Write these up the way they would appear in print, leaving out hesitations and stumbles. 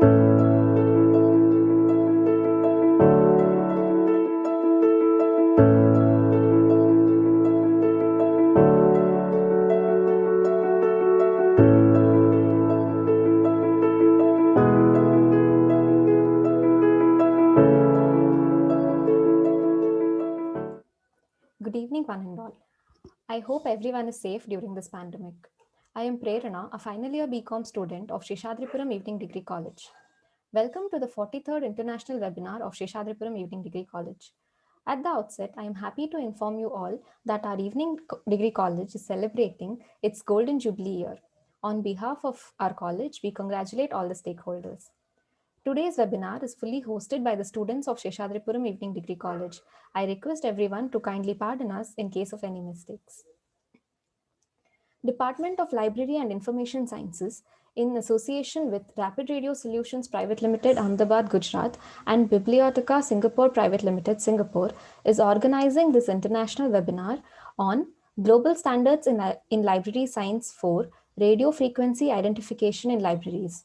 Good evening, one and all. I hope everyone is safe during this pandemic. I am Prerana, a final year BCom student of Seshadripuram Evening Degree College. Welcome to the 43rd International Webinar of Seshadripuram Evening Degree College. At the outset, I am happy to inform you all that our Evening Degree College is celebrating its Golden Jubilee year. On behalf of our college, we congratulate all the stakeholders. Today's webinar is fully hosted by the students of Seshadripuram Evening Degree College. I request everyone to kindly pardon us in case of any mistakes. Department of Library and Information Sciences, in association with RapidRadio Solutions Private Limited, Ahmedabad, Gujarat, and Bibliotheca Singapore Private Limited, Singapore, is organizing this international webinar on Global Standards in Library Science for Radio Frequency Identification in Libraries.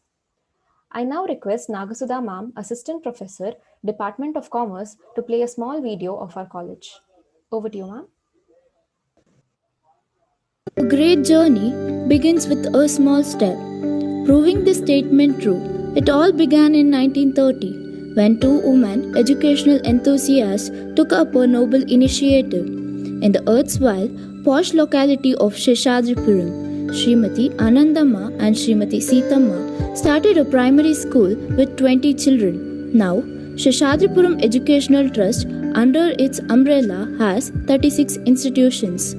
I now request Nagasudha Ma'am, Assistant Professor, Department of Commerce, to play a small video of our college. Over to you, ma'am. A great journey begins with a small step. Proving this statement true, it all began in 1930 when two women, educational enthusiasts, took up a noble initiative. In the erstwhile posh locality of Seshadripuram, Srimati Anandamma and Srimati Seethamma started a primary school with 20 children. Now, Seshadripuram Educational Trust, under its umbrella, has 36 institutions.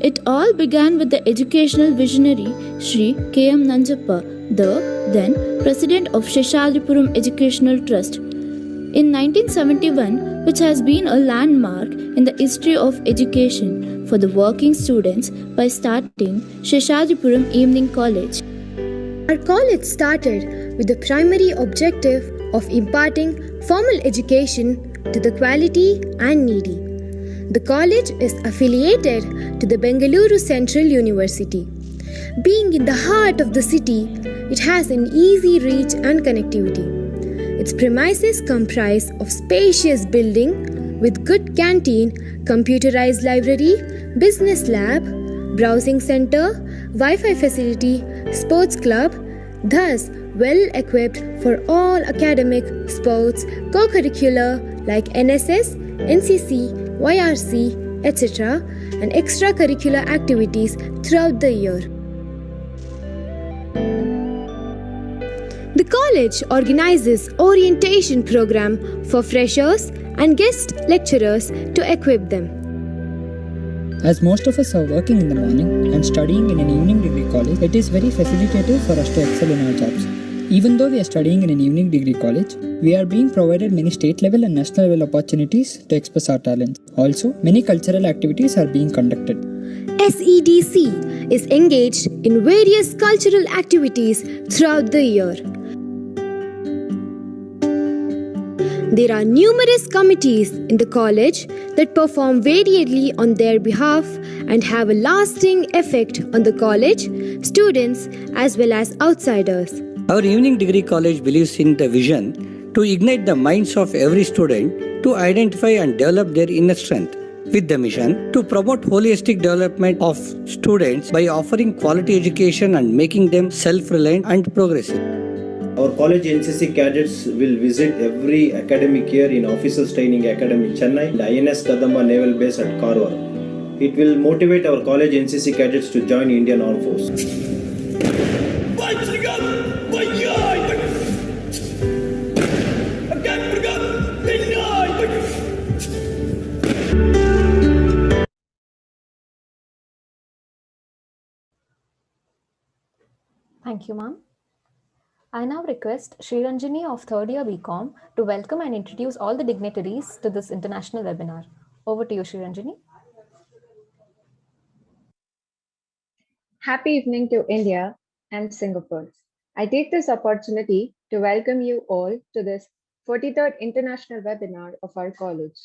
It all began with the educational visionary Sri K.M. Nanjappa, the then President of Seshadripuram Educational Trust. In 1971, which has been a landmark in the history of education for the working students by starting Seshadripuram Evening College. Our college started with the primary objective of imparting formal education to the quality and needy. The college is affiliated to the Bengaluru Central University. Being in the heart of the city, it has an easy reach and connectivity. Its premises comprise of spacious building with good canteen, computerized library, business lab, browsing center, Wi-Fi facility, sports club, thus well equipped for all academic, sports, co-curricular like NSS, NCC, YRC, etc. and extracurricular activities throughout the year. The college organizes orientation program for freshers and guest lecturers to equip them. As most of us are working in the morning and studying in an evening degree college, it is very facilitative for us to excel in our jobs. Even though we are studying in an evening degree college, we are being provided many state level and national level opportunities to express our talents. Also, many cultural activities are being conducted. SEDC is engaged in various cultural activities throughout the year. There are numerous committees in the college that perform variedly on their behalf and have a lasting effect on the college, students as well as outsiders. Our evening degree college believes in the vision to ignite the minds of every student to identify and develop their inner strength, with the mission to promote holistic development of students by offering quality education and making them self-reliant and progressive. Our college NCC cadets will visit every academic year in Officers Training Academy Chennai and INS Kadamba Naval Base at Karwar. It will motivate our college NCC cadets to join Indian Armed Forces. Thank you, ma'am. I now request Sri Ranjini of 3rd year BCom to welcome and introduce all the dignitaries to this international webinar. Over to you, Sri Ranjini. Happy evening to India and Singapore. I take this opportunity to welcome you all to this 43rd international webinar of our college.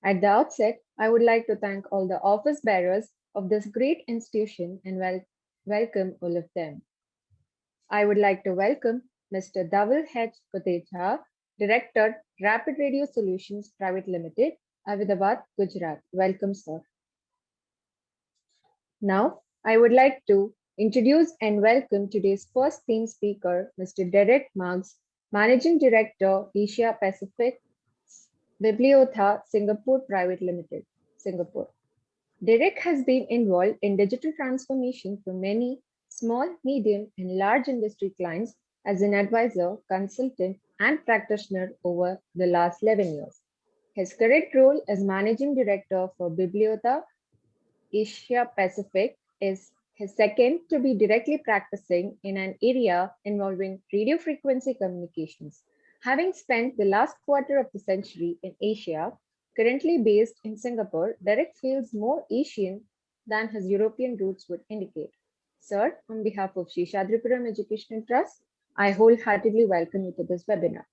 At the outset, I would like to thank all the office bearers of this great institution and welcome all of them. I would like to welcome Mr. Dhaval Kotecha, Director, Rapid Radio Solutions Private Limited, Ahmedabad, Gujarat. Welcome, sir. Now, I would like to introduce and welcome today's first theme speaker, Mr. Derek Marks, Managing Director, Asia Pacific, Bibliotheca, Singapore Private Limited, Singapore. Derek has been involved in digital transformation for many small, medium, and large industry clients as an advisor, consultant, and practitioner over the last 11 years. His current role as Managing Director for Bibliotheca Asia Pacific is his second to be directly practicing in an area involving radio frequency communications. Having spent the last quarter of the century in Asia, currently based in Singapore, Derek feels more Asian than his European roots would indicate. Sir, on behalf of Seshadripuram Educational Trust, I wholeheartedly welcome you to this webinar.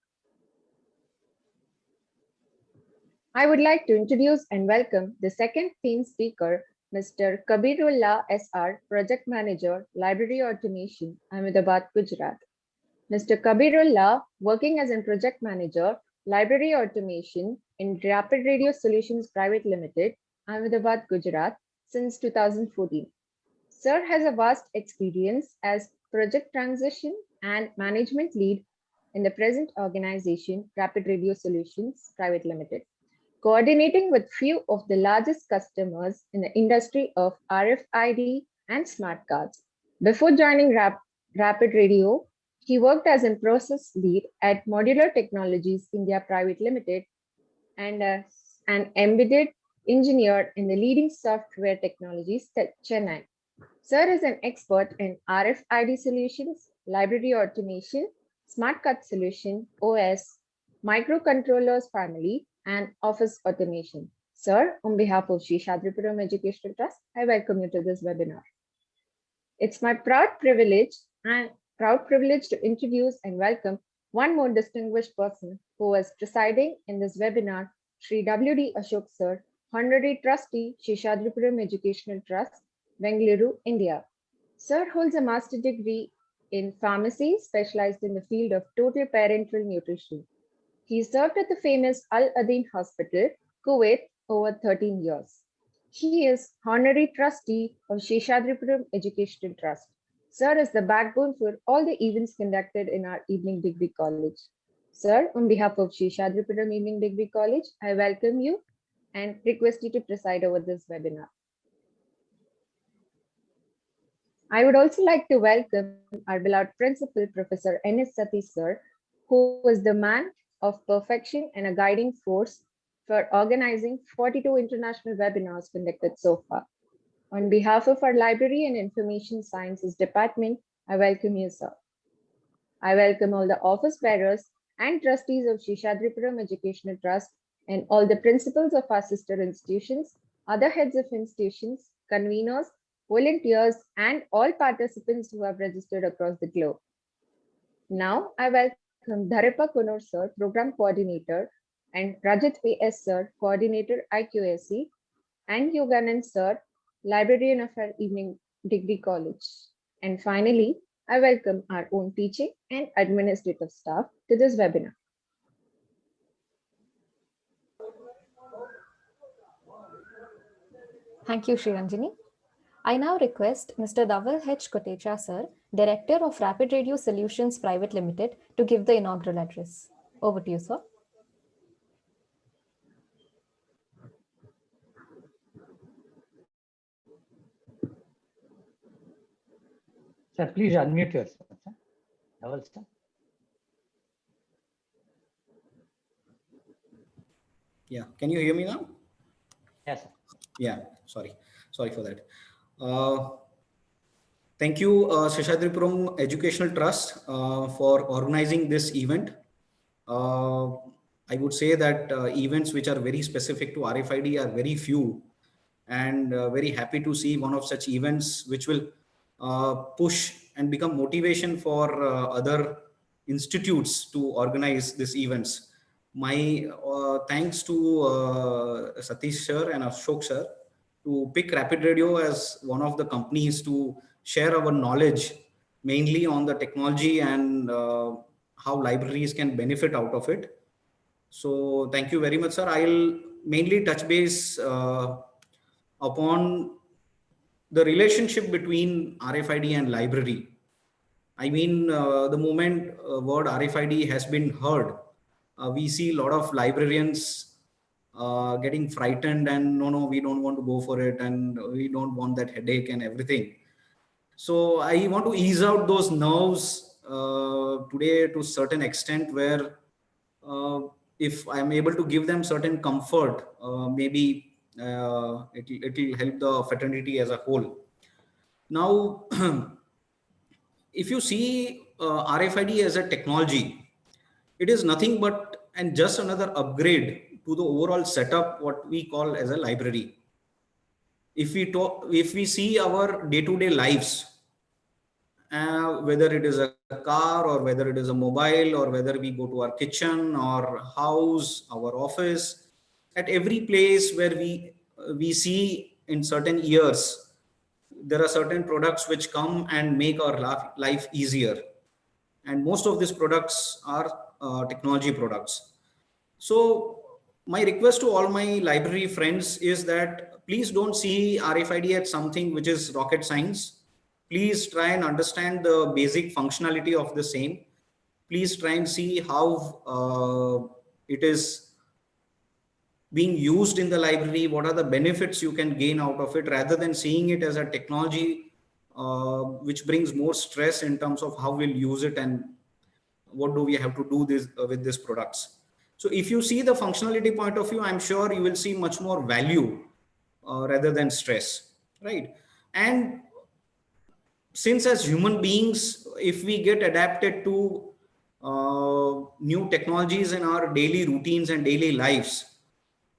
I would like to introduce and welcome the second theme speaker, Mr. Kabeerulla SR, Project Manager, Library Automation, Ahmedabad, Gujarat. Mr. Kabeerulla, working as a Project Manager, Library Automation in Rapid Radio Solutions Private Limited, Ahmedabad, Gujarat, since 2014. Sir has a vast experience as Project Transition and Management Lead in the present organization, Rapid Radio Solutions Private Limited, coordinating with few of the largest customers in the industry of RFID and smart cards. Before joining Rapid Radio, he worked as a process lead at Modular Technologies India Private Limited and as an embedded engineer in the leading software technologies at Chennai. Sir is an expert in RFID solutions, library automation, smart card solution, OS, microcontrollers family, and office automation. Sir, on behalf of Seshadripuram Educational Trust, I welcome you to this webinar. It's my proud privilege to introduce and welcome one more distinguished person who is presiding in this webinar, Shri W.D. Ashok Sir, Honorary Trustee, Seshadripuram Educational Trust, Bengaluru, India. Sir holds a master's degree in pharmacy, specialized in the field of total parenteral nutrition. He served at the famous Al-Adin Hospital, Kuwait, over 13 years. He is Honorary Trustee of Seshadripuram Educational Trust. Sir is the backbone for all the events conducted in our Evening Degree College. Sir, on behalf of Seshadripuram Evening Degree College, I welcome you and request you to preside over this webinar. I would also like to welcome our beloved Principal, Professor N.S. Satish Sir, who was the man of perfection and a guiding force for organizing 42 international webinars conducted so far. On behalf of our Library and Information Sciences Department, I welcome you, sir. I welcome all the office bearers and trustees of Seshadripuram Educational Trust and all the principals of our sister institutions, other heads of institutions, conveners, volunteers, and all participants who have registered across the globe. Now, I welcome Dharapa Kunur Sir, Program Coordinator, and Rajat P.S. Sir, Coordinator IQSC, and Yoganand Sir, Librarian of our Evening Degree College. And finally, I welcome our own teaching and administrative staff to this webinar. Thank you, Shriranjani. I now request Mr. Dhaval Kotecha Sir, Director of Rapid Radio Solutions Private Limited, to give the inaugural address. Over to you, sir. Sir, please unmute yourself. Sir. Dhaval, sir. Yeah, can you hear me now? Yes, sir. Yeah, sorry for that. Thank you, Seshadripuram Educational Trust, for organizing this event. I would say that events which are very specific to RFID are very few, and very happy to see one of such events which will push and become motivation for other institutes to organize these events. My thanks to Satish sir and Ashok sir to pick Rapid Radio as one of the companies to share our knowledge mainly on the technology and how libraries can benefit out of it. So thank you very much, sir. I'll mainly touch base upon the relationship between RFID and library. I mean, the moment word RFID has been heard, we see a lot of librarians getting frightened and no, we don't want to go for it and we don't want that headache and everything. So I want to ease out those nerves today to a certain extent where if I'm able to give them certain comfort, maybe it'll help the fraternity as a whole. Now, if you see RFID as a technology, it is nothing but and just another upgrade to the overall setup, what we call as a library. If we see our day-to-day lives, whether it is a car or whether it is a mobile or whether we go to our kitchen or house, our office, at every place where we see in certain years, there are certain products which come and make our life easier. And most of these products are technology products. So my request to all my library friends is that please don't see RFID as something which is rocket science. Please try and understand the basic functionality of the same. Please try and see how it is being used in the library. What are the benefits you can gain out of it, rather than seeing it as a technology which brings more stress in terms of how we'll use it and what do we have to do this with these products. So if you see the functionality point of view, I'm sure you will see much more value rather than stress, right? And since as human beings, if we get adapted to new technologies in our daily routines and daily lives,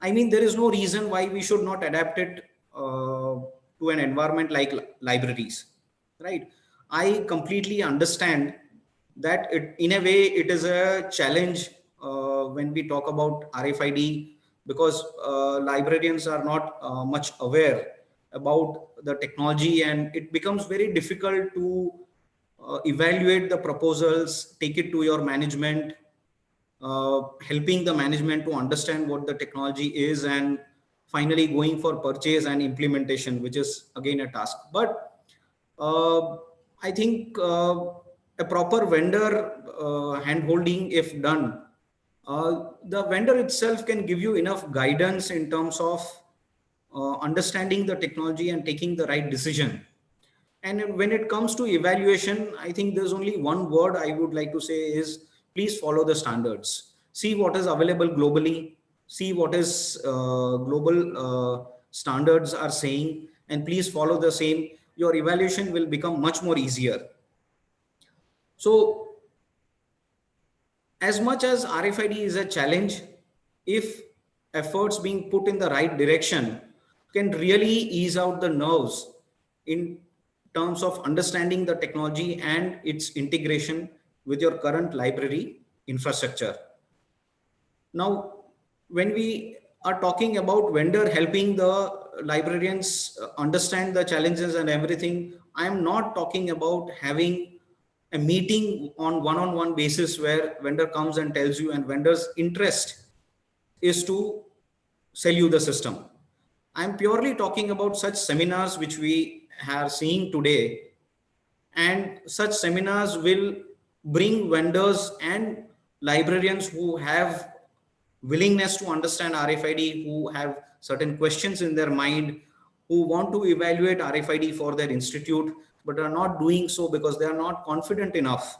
I mean, there is no reason why we should not adapt it to an environment like libraries, right? I completely understand that in a way it is a challenge when we talk about RFID, because librarians are not much aware about the technology, and it becomes very difficult to evaluate the proposals, take it to your management, helping the management to understand what the technology is, and finally going for purchase and implementation, which is again a task. But I think a proper vendor hand-holding, if done, the vendor itself can give you enough guidance in terms of understanding the technology and taking the right decision. And when it comes to evaluation, I think there's only one word I would like to say is please follow the standards. See what is available globally, see what is global standards are saying, and please follow the same. Your evaluation will become much more easier. So as much as RFID is a challenge, if efforts being put in the right direction, can really ease out the nerves in terms of understanding the technology and its integration with your current library infrastructure. Now, when we are talking about vendor helping the librarians understand the challenges and everything, I am not talking about having a meeting on one-on-one basis where vendor comes and tells you, and vendor's interest is to sell you the system. I'm purely talking about such seminars which we are seeing today, and such seminars will bring vendors and librarians who have willingness to understand RFID, who have certain questions in their mind, who want to evaluate RFID for their institute, but are not doing so because they are not confident enough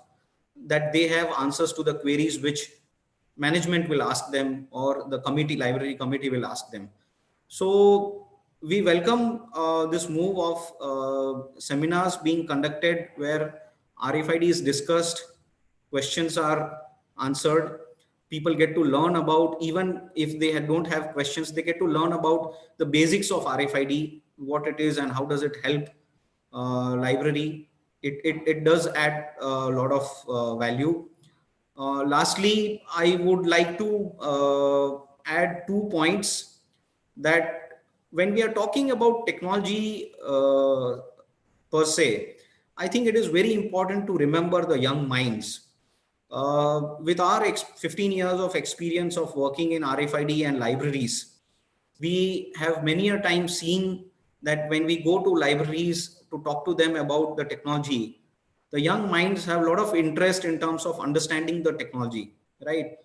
that they have answers to the queries which management will ask them or the committee, library committee will ask them. So we welcome this move of seminars being conducted where RFID is discussed, questions are answered, people get to learn about, even if they don't have questions, they get to learn about the basics of RFID, what it is and how does it help library. It does add a lot of value. Lastly, I would like to add 2 points, that when we are talking about technology per se, I think it is very important to remember the young minds. With our 15 years of experience of working in RFID and libraries, we have many a time seen that when we go to libraries to talk to them about the technology, the young minds have a lot of interest in terms of understanding the technology, right?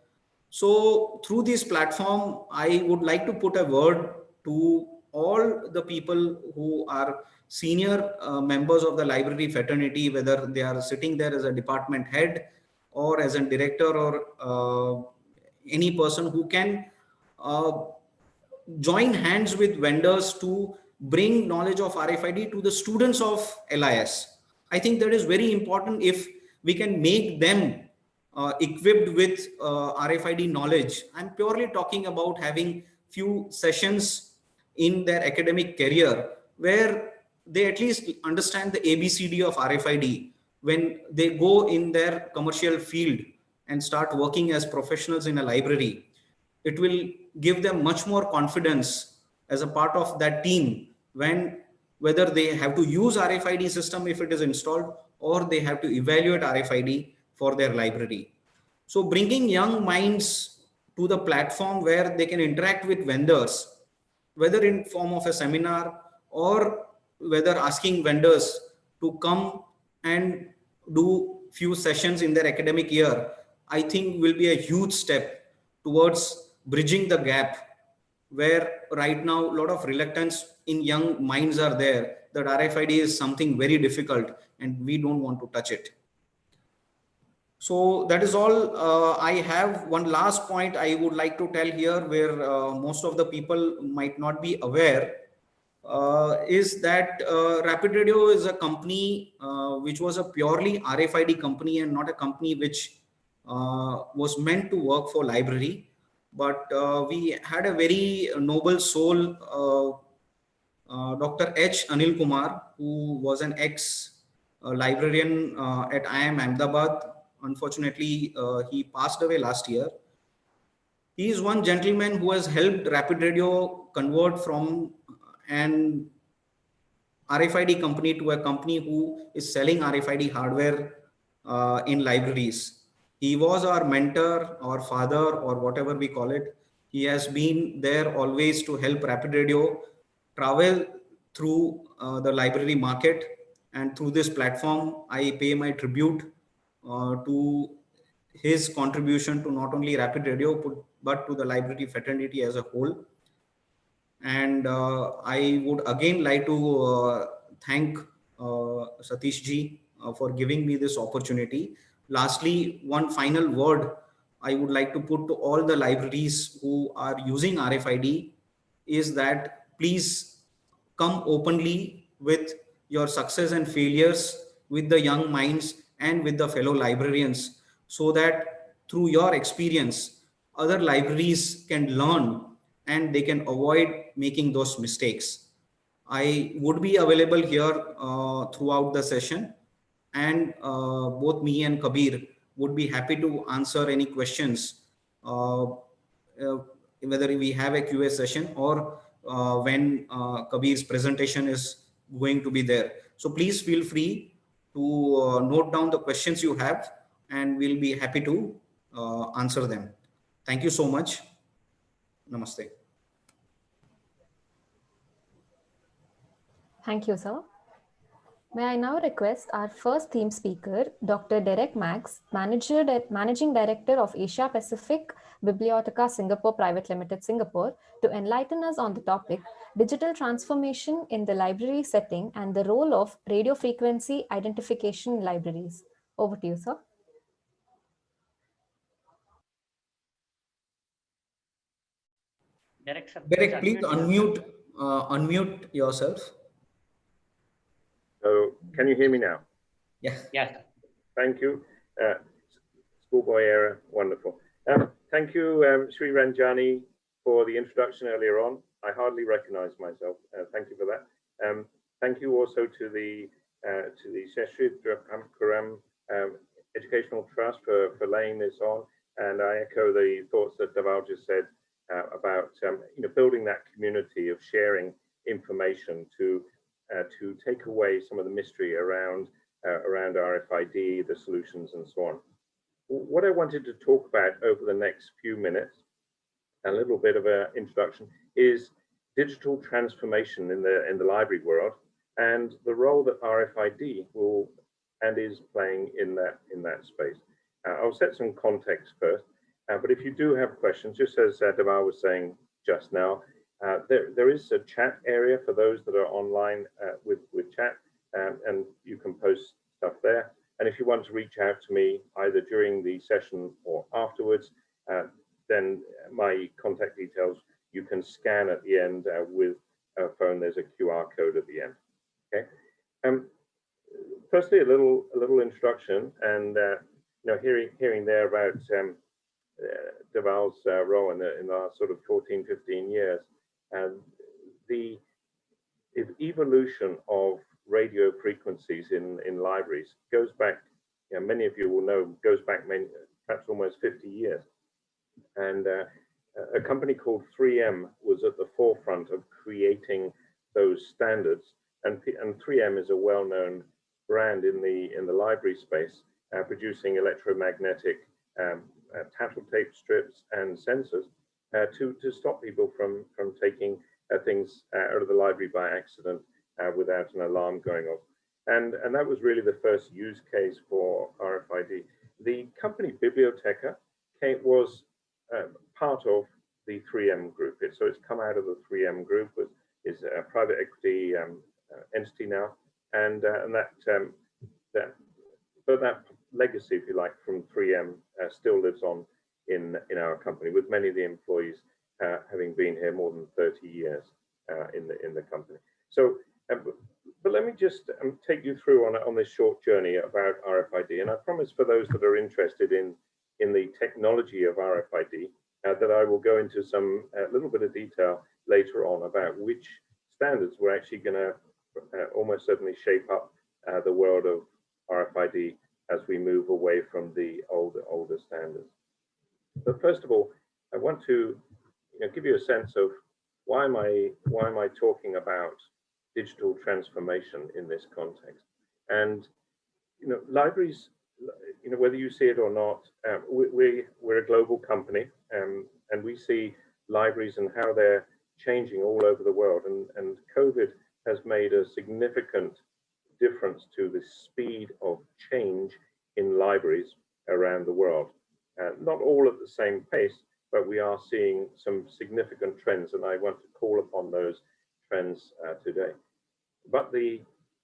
So through this platform, I would like to put a word to all the people who are senior members of the library fraternity, whether they are sitting there as a department head or as a director or any person who can uh, join hands with vendors to bring knowledge of RFID to the students of LIS. I think that is very important. If we can make them equipped with RFID knowledge, I'm purely talking about having few sessions in their academic career where they at least understand the ABCD of RFID when they go in their commercial field and start working as professionals in a library. It will give them much more confidence as a part of that team when whether they have to use RFID system if it is installed, or they have to evaluate RFID for their library. So bringing young minds to the platform where they can interact with vendors, whether in form of a seminar or whether asking vendors to come and do few sessions in their academic year, I think will be a huge step towards bridging the gap where right now a lot of reluctance in young minds are there that RFID is something very difficult and we don't want to touch it. So that is all. I have one last point I would like to tell here where most of the people might not be aware, is that RapidRadio is a company which was a purely RFID company and not a company which was meant to work for library. But we had a very noble soul, Dr. H. Anil Kumar, who was an ex-librarian at IIM Ahmedabad. Unfortunately, he passed away last year. He is one gentleman who has helped RapidRadio convert from an RFID company to a company who is selling RFID hardware in libraries. He was our mentor, our father, or whatever we call it. He has been there always to help RapidRadio travel through the library market. And through this platform, I pay my tribute to his contribution to not only RapidRadio, but to the library fraternity as a whole. And I would again like to thank Satish ji for giving me this opportunity. Lastly, one final word I would like to put to all the libraries who are using RFID is that please come openly with your success and failures with the young minds and with the fellow librarians, so that through your experience, other libraries can learn and they can avoid making those mistakes. I would be available here throughout the session, and both me and Kabir would be happy to answer any questions, whether we have a QA session or when Kabir's presentation is going to be there. So please feel free to note down the questions you have, and we'll be happy to answer them. Thank you so much. Namaste. Thank you, sir. May I now request our first theme speaker, Dr. Derek Max, Managing Director of Asia Pacific Bibliotheca Singapore Private Limited, Singapore, to enlighten us on the topic Digital Transformation in the Library Setting and the Role of Radio Frequency Identification in Libraries. Over to you, sir. Derek, sir, Derek, please unmute yourself. So, can you hear me now? Yeah. Yes. Thank you. Schoolboy era, wonderful. Thank you, Sri Ranjani, for the introduction earlier on. I hardly recognized myself. Thank you for that. Thank you also to the Seshadripuram Educational Trust for laying this on. And I echo the thoughts that Dhaval just said about building that community of sharing information to take away some of the mystery around around RFID, the solutions, and so on. What I wanted to talk about over the next few minutes, a little bit of an introduction, is digital transformation in the library world and the role that RFID will and is playing in that space. I'll set some context first, but if you do have questions, just as Dhaval was saying just now, there is a chat area for those that are online with chat, and you can post stuff there. And if you want to reach out to me either during the session or afterwards, then my contact details you can scan at the end with a phone. There's a QR code at the end. Okay. Firstly, a little introduction, and hearing there about Dhaval's role in the last sort of 14, 15 years, and the evolution of radio frequencies in libraries goes back, many of you will know, goes back perhaps almost 50 years. And a company called 3M was at the forefront of creating those standards. And 3M is a well-known brand in the library space, producing electromagnetic tattle tape strips and sensors to stop people from taking things out of the library by accident without an alarm going off. And that was really the first use case for RFID. The company Bibliotheca was part of the 3M group. So it's come out of the 3M group, is a private equity entity now, and that legacy, if you like, from 3M still lives on in our company, with many of the employees having been here more than 30 years in the company. So, but let me just take you through on this short journey about RFID, and I promise for those that are interested in the technology of RFID that I will go into some little bit of detail later on about which standards we're actually going to almost certainly shape up the world of RFID as we move away from the older standards. But first of all, I want to give you a sense of why am I talking about digital transformation in this context. And libraries, whether you see it or not, we're a global company, and we see libraries and how they're changing all over the world. And COVID has made a significant difference to the speed of change in libraries around the world. Not all at the same pace, but we are seeing some significant trends, and I want to call upon those trends today. But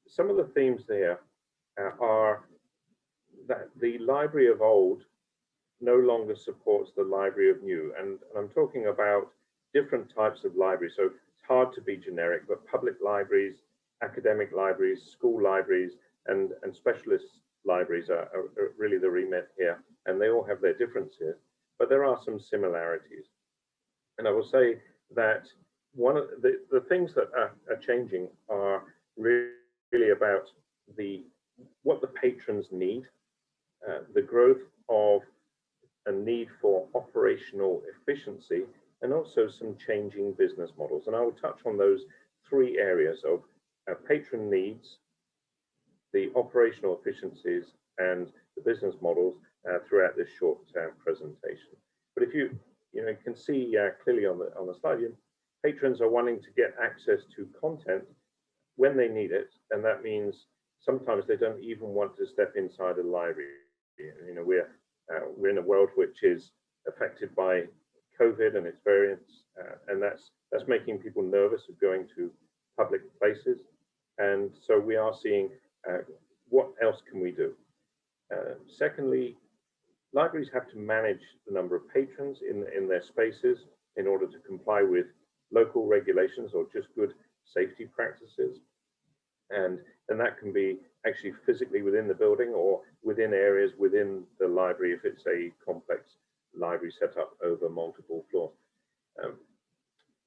some of the themes there are that the library of old no longer supports the library of new, and I'm talking about different types of libraries. So it's hard to be generic, but public libraries, academic libraries, school libraries, and specialist libraries are really the remit here, and they all have their differences, but there are some similarities. And I will say that one of the things that are changing are really about what the patrons need, the growth of a need for operational efficiency, and also some changing business models. And I will touch on those three areas of patron needs, the operational efficiencies, and the business models throughout this short presentation. But if you can see clearly on the slide, patrons are wanting to get access to content when they need it, and that means sometimes they don't even want to step inside a library. We're in a world which is affected by COVID and its variants, and that's making people nervous of going to public places. And so we are seeing what else can we do. Secondly, libraries have to manage the number of patrons in their spaces in order to comply with local regulations or just good safety practices. And that can be actually physically within the building or within areas within the library if it's a complex library set up over multiple floors.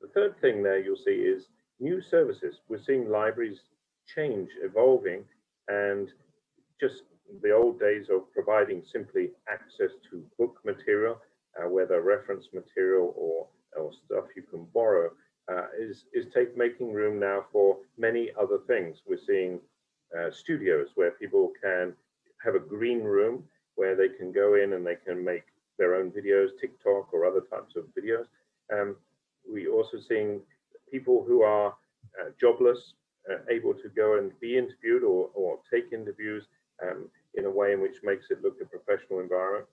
The third thing there you'll see is new services. We're seeing libraries change, evolving, and just the old days of providing simply access to book material, whether reference material or stuff you can borrow, is making room now for many other things. We're seeing studios where people can have a green room where they can go in and they can make their own videos, TikTok or other types of videos. We also seeing people who are jobless able to go and be interviewed or take interviews in a way in which makes it look a professional environment.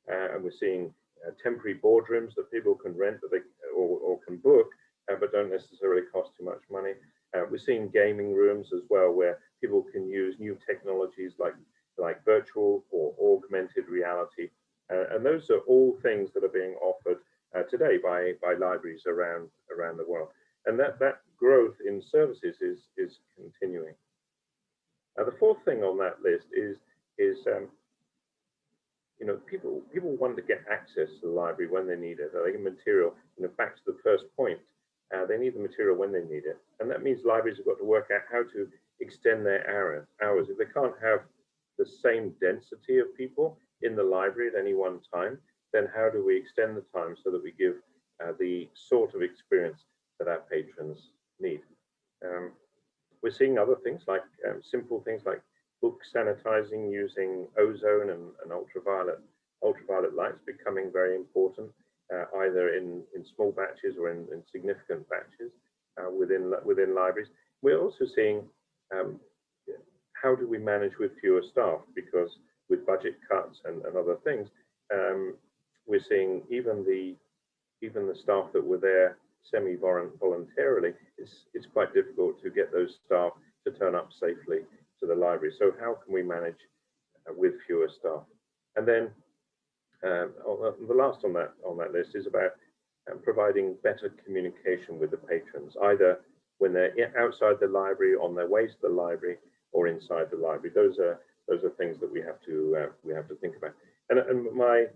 And we're seeing temporary boardrooms that people can rent that they or can book, but don't necessarily cost too much money. We're seeing gaming rooms as well, where people can use new technologies like virtual or augmented reality. And those are all things that are being offered today by libraries around the world. And that growth in services is continuing. The fourth thing on that list is people want to get access to the library when they need it. They get material. Back to the first point, they need the material when they need it, and that means libraries have got to work out how to extend their hours. If they can't have the same density of people in the library at any one time, then how do we extend the time so that we give the sort of experience that our patrons need? We're seeing other things like simple things like book sanitizing using ozone and ultraviolet lights becoming very important, either in small batches or in significant batches within libraries. We're also seeing how do we manage with fewer staff, because with budget cuts and other things, we're seeing even the staff that were there semi-voluntarily, it's quite difficult to get those staff to turn up safely to the library. So how can we manage with fewer staff? And then the last on that list is about providing better communication with the patrons, either when they're outside the library, on their way to the library, or inside the library. Those are things that we have to think about. And my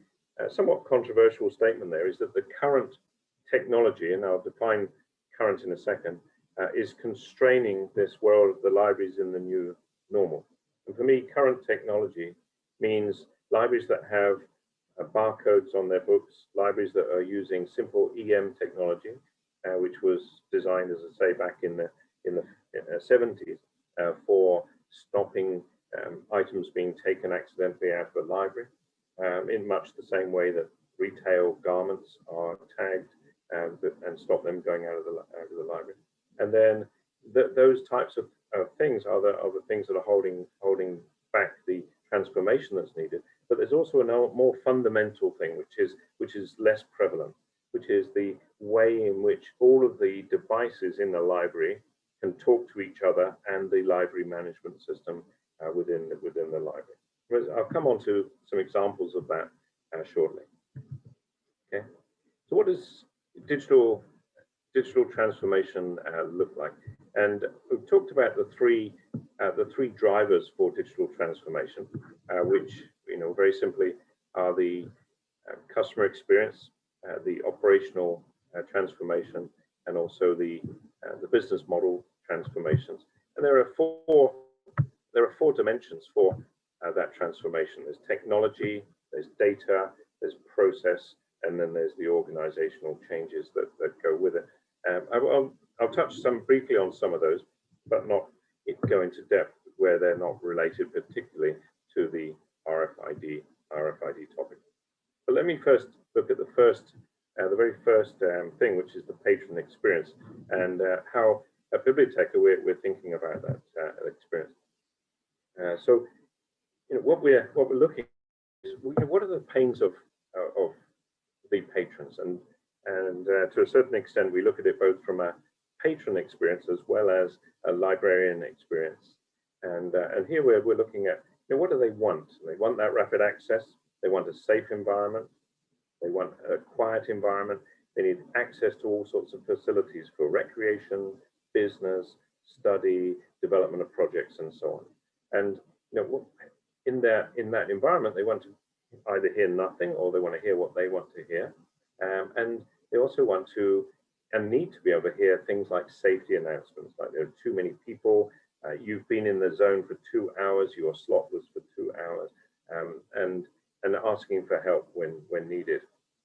somewhat controversial statement there is that the current technology, and I'll define current in a second, is constraining this world of the libraries in the new normal. And for me, current technology means libraries that have barcodes on their books, libraries that are using simple EM technology, which was designed, as I say, back in the 70s for stopping items being taken accidentally out of a library, in much the same way that retail garments are tagged and stop them going out of the library. And then those types of things are the things that are holding back the transformation that's needed. But there's also a more fundamental thing, which is less prevalent, which is the way in which all of the devices in the library can talk to each other and the library management system within the library. I'll come on to some examples of that shortly. Okay, so what does digital transformation look like? And we've talked about the three drivers for digital transformation, which very simply are the customer experience, the operational transformation, and also the business model transformations. And there are four dimensions for that transformation. There's technology, there's data, there's process, and then there's the organizational changes that go with it. I'll touch briefly on some of those, but not go into depth where they're not related particularly to the RFID topic. But let me first look at the very first thing, which is the patron experience, and how at Bibliotheca we're thinking about that experience. So, what we're looking at is what are the pains of the patrons, and to a certain extent we look at it both from a patron experience as well as a librarian experience. And here we're looking at what do they want? They want that rapid access. They want a safe environment. They want a quiet environment. They need access to all sorts of facilities for recreation, business, study, development of projects, and so on. And in that environment, they want to either hear nothing or they want to hear what they want to hear. And they also want to and need to be able to hear things like safety announcements, like there are too many people, you've been in the zone for 2 hours, your slot was for 2 hours, and asking for help when needed.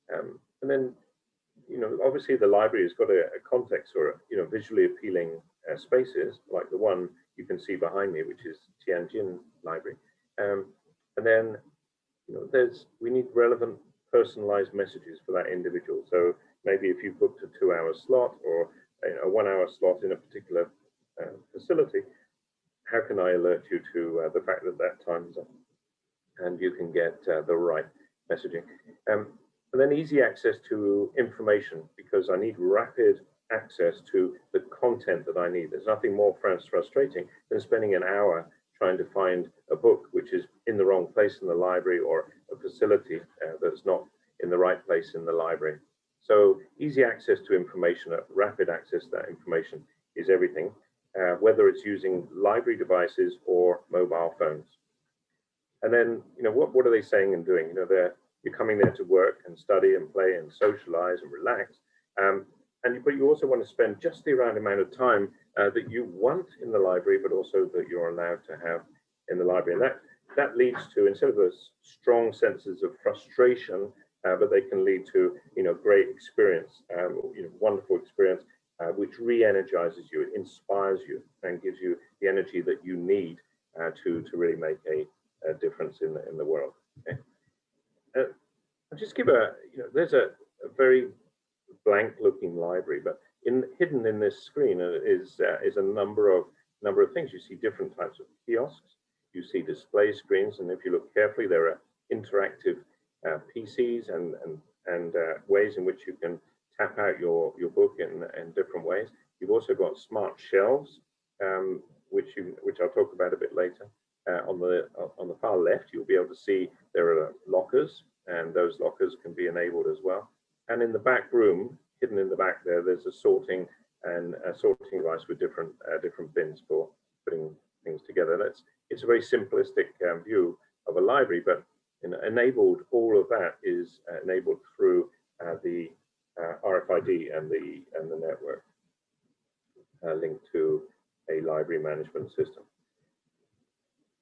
And then, obviously the library has got a context or visually appealing spaces like the one you you can see behind me, which is Tianjin Library. And then, we need relevant personalized messages for that individual. So maybe if you booked a 2-hour slot or a 1-hour slot in a particular facility, how can I alert you to the fact that that time is up? And you can get the right messaging. And then easy access to information, because I need rapid access to the content that I need. There's nothing more frustrating than spending an hour trying to find a book which is in the wrong place in the library, or a facility that's not in the right place in the library. So easy access to information, rapid access to that information is everything, whether it's using library devices or mobile phones. And then, what are they saying and doing? You're coming there to work and study and play and socialize and relax. But you also want to spend just the right amount of time that you want in the library, but also that you're allowed to have in the library. And that leads to, instead of those strong senses of frustration, but they can lead to, great experience, wonderful experience, which re-energizes you, it inspires you, and gives you the energy that you need to really make a difference in the world. Okay? I'll just give there's a very blank-looking library, but hidden in this screen is a number of things. You see different types of kiosks, you see display screens, and if you look carefully, there are interactive PCs and ways in which you can tap out your book in different ways. You've also got smart shelves, which I'll talk about a bit later. On the far left, you'll be able to see there are lockers, and those lockers can be enabled as well. And in the back room, hidden in the back there's a sorting device with different bins for putting things together. It's a very simplistic view of a library, but enabled, all of that is enabled through the RFID and the network linked to a library management system.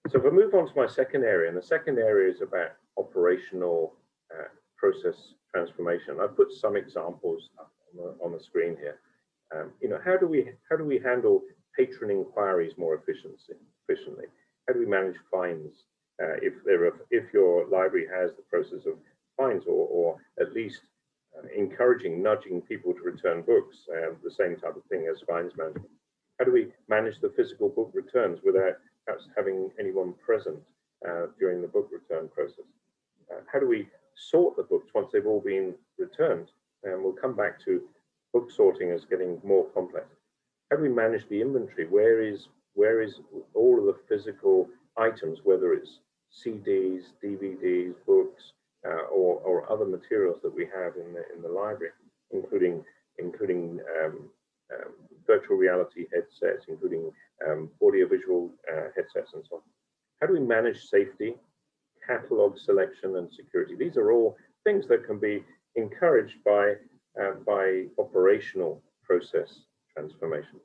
So if I move on to my second area, and the second area is about operational process transformation. I've put some examples up on the screen here. How do we handle patron inquiries more efficiently? How do we manage fines if your library has the process of fines, or at least nudging people to return books, the same type of thing as fines management? How do we manage the physical book returns without perhaps having anyone present during the book return process? How do we sort the books once they've all been returned? And we'll come back to book sorting as getting more complex. How do we manage the inventory? Where is all of the physical items, whether it's CDs, DVDs, books, or other materials that we have in the library, including virtual reality headsets, including audiovisual headsets, and so on. How do we manage safety, catalog selection, and security? These are all things that can be encouraged by operational process transformation.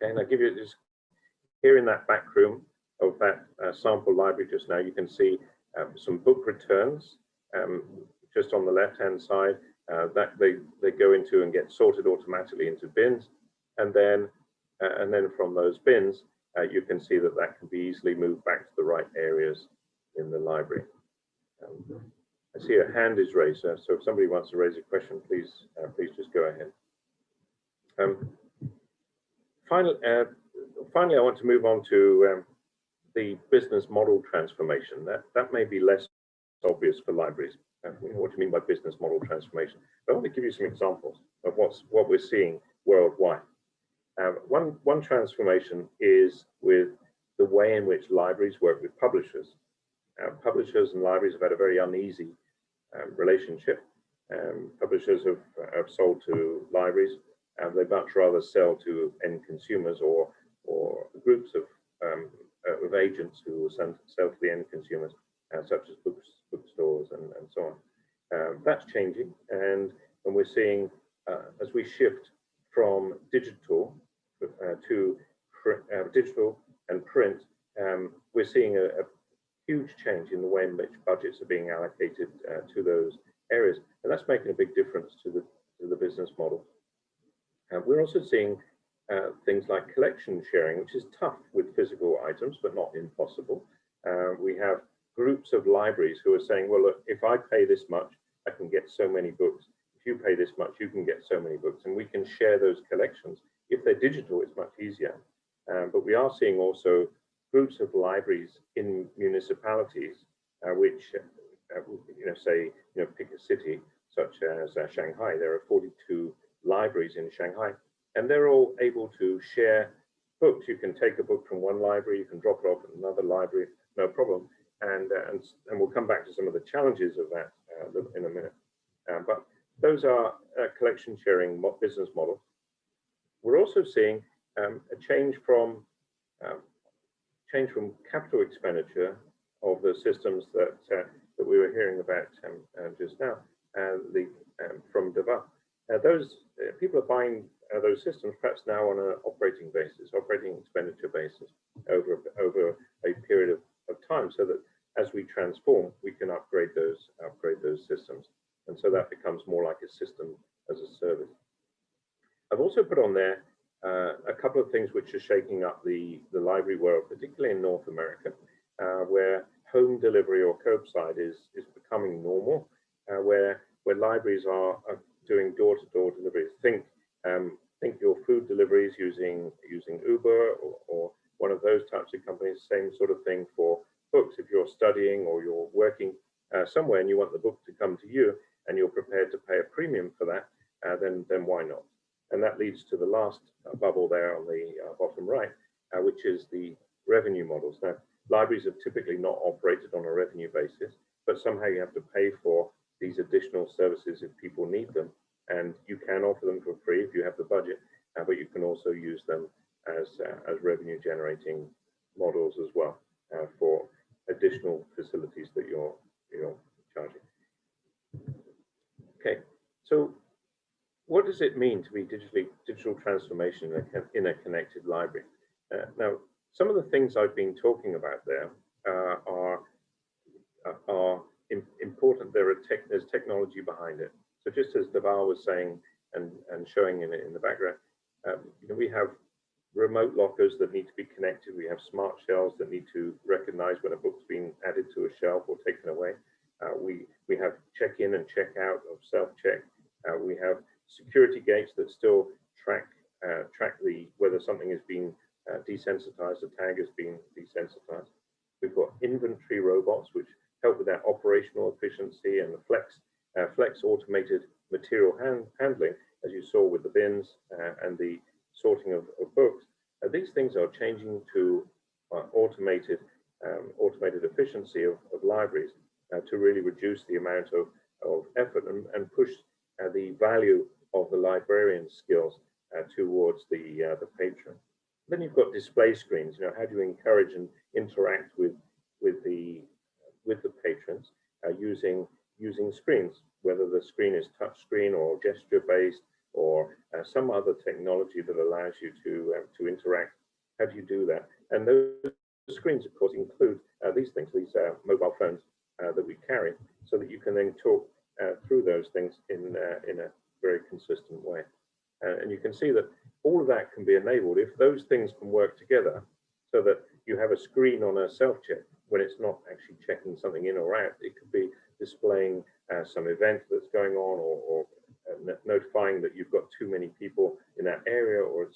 Okay, and I'll give you this here in that back room of that sample library just now. You can see some book returns just on the left-hand side that they go into and get sorted automatically into bins, and then from those bins you can see that can be easily moved back to the right areas in the library. I see a hand is raised, so if somebody wants to raise a question, please just go ahead. Finally, I want to move on to the business model transformation. That may be less obvious for libraries. What do you mean by business model transformation? But I want to give you some examples of what we're seeing worldwide. One transformation is with the way in which libraries work with publishers. Publishers and libraries have had a very uneasy relationship. Publishers have sold to libraries, and they much rather sell to end consumers or groups of agents who will sell to the end consumers, such as bookstores and so on. That's changing, and we're seeing as we shift from digital to digital and print, we're seeing a huge change in the way in which budgets are being allocated to those areas, and that's making a big difference to the business model. We're also seeing things like collection sharing, which is tough with physical items, but not impossible. We have groups of libraries who are saying, well, look, if I pay this much, I can get so many books. If you pay this much, you can get so many books, and we can share those collections. If they're digital, it's much easier. But we are seeing also groups of libraries in municipalities, which, pick a city such as Shanghai. There are 42 libraries in Shanghai, and they're all able to share books. You can take a book from one library, you can drop it off at another library, no problem. And we'll come back to some of the challenges of that in a minute. But those are collection sharing business models. We're also seeing a change from capital expenditure of the systems that we were hearing about just now, from Dhaval. Those people are buying those systems perhaps now on an operating expenditure basis over a period of time, so that as we transform, we can upgrade those systems, and so that becomes more like a system as a service. I've also put on there a couple of things which are shaking up the library world, particularly in North America, where home delivery or curbside is becoming normal, where libraries are doing door-to-door deliveries. Think your food deliveries using Uber or one of those types of companies. Same sort of thing for books. If you're studying or you're working somewhere and you want the book to come to you and you're prepared to pay a premium for that, then why not? And that leads to the last bubble there on the bottom right, which is the revenue models. Now, libraries have typically not operated on a revenue basis, but somehow you have to pay for these additional services if people need them. And you can offer them for free if you have the budget, but you can also use them as revenue generating models as well for additional facilities that you're charging. Okay, so what does it mean to be digital transformation in a connected library? Now, some of the things I've been talking about there are important. There's technology behind it. So just as Dhaval was saying and showing in the background, we have remote lockers that need to be connected. We have smart shelves that need to recognize when a book's been added to a shelf or taken away. We have check-in and check-out of self-check. We have security gates that still track whether something has been desensitized, a tag has been desensitized. We've got inventory robots which help with that operational efficiency and the flex automated material handling, as you saw with the bins and the sorting of books. These things are changing to automated efficiency of libraries to really reduce the amount of effort and push the value of the librarian's skills towards the patron. Then you've got display screens. How do you encourage and interact with the patrons using screens, whether the screen is touch screen or gesture based or some other technology that allows you to interact. How do you do that? And those screens, of course, include these things, these mobile phones that we carry, so that you can then talk through those things in a very consistent way. And you can see that all of that can be enabled if those things can work together, so that you have a screen on a self-check when it's not actually checking something in or out. It could be displaying some event that's going on, or notifying that you've got too many people in that area, or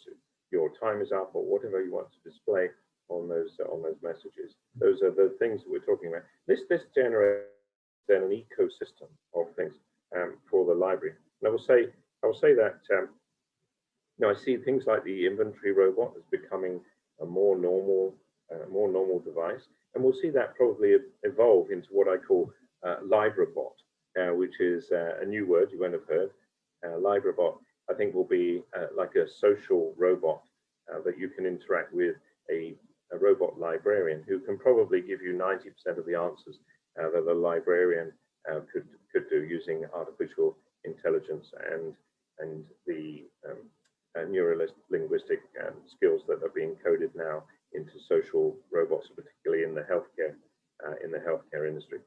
your time is up, or whatever you want to display on those messages. Those are the things that we're talking about. This generates then an ecosystem of things for the library. And I will say that I see things like the inventory robot as becoming a more normal device, and we'll see that probably evolve into what I call LibraBot, which is a new word you won't have heard. LibraBot, I think, will be like a social robot that you can interact with, a robot librarian who can probably give you 90% of the answers that a librarian could do using artificial intelligence and the neuro-linguistic skills that are being coded now into social robots, particularly in the healthcare industry.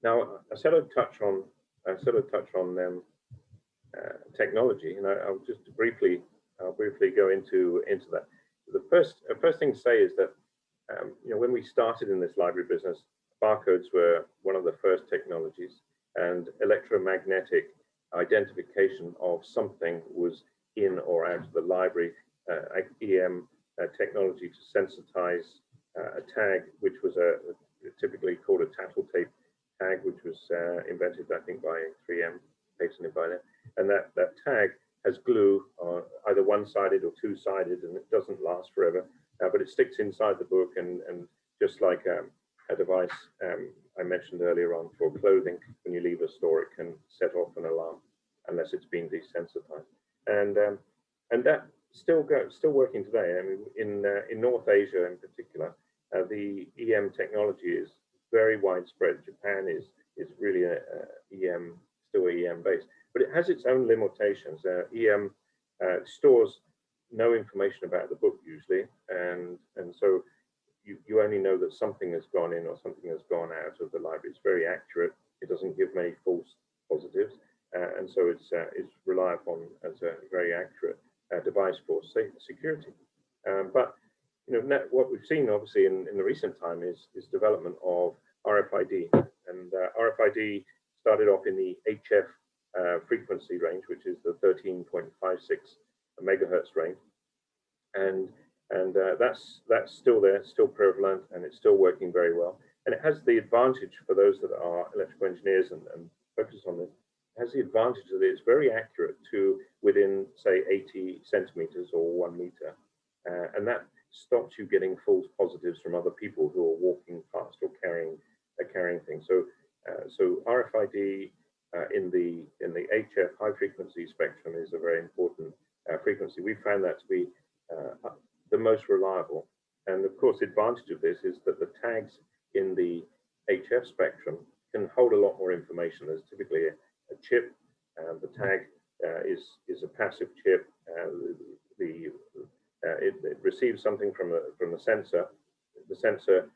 Now, I said I'd touch on technology, and I'll just briefly I'll briefly go into that. The first thing to say is that when we started in this library business, barcodes were one of the first technologies, and electromagnetic identification of something was in or out of the library. EM technology to sensitize a tag, which was typically called a tattletale tag, which was invented, I think, by 3M, patented by them. And that tag has glue, either one-sided or two-sided, and it doesn't last forever, but it sticks inside the book, and just like a device I mentioned earlier on for clothing, when you leave a store, it can set off an alarm unless it's been desensitized. And that still working today. I mean, in North Asia in particular, the EM technology is very widespread. Japan is really still EM based, but it has its own limitations. EM stores no information about the book usually, and so you only know that something has gone in or something has gone out of the library. It's very accurate. It doesn't give many false positives, and so it's relied upon as a very accurate device for security. But what we've seen obviously in the recent time is development of RFID, and RFID started off in the HF frequency range, which is the 13.56 megahertz range, and that's still there, still prevalent, and it's still working very well. And it has the advantage for those that are electrical engineers and focus on this. It has the advantage that it's very accurate to within, say, 80 centimeters or 1 meter, and that stops you getting false positives from other people who are walking past or carrying things. So RFID in the HF high frequency spectrum is a very important frequency. We found that to be the most reliable, and of course the advantage of this is that the tags in the HF spectrum can hold a lot more information. There's typically a chip, the tag is a passive chip. It receives something from the sensor. The sensor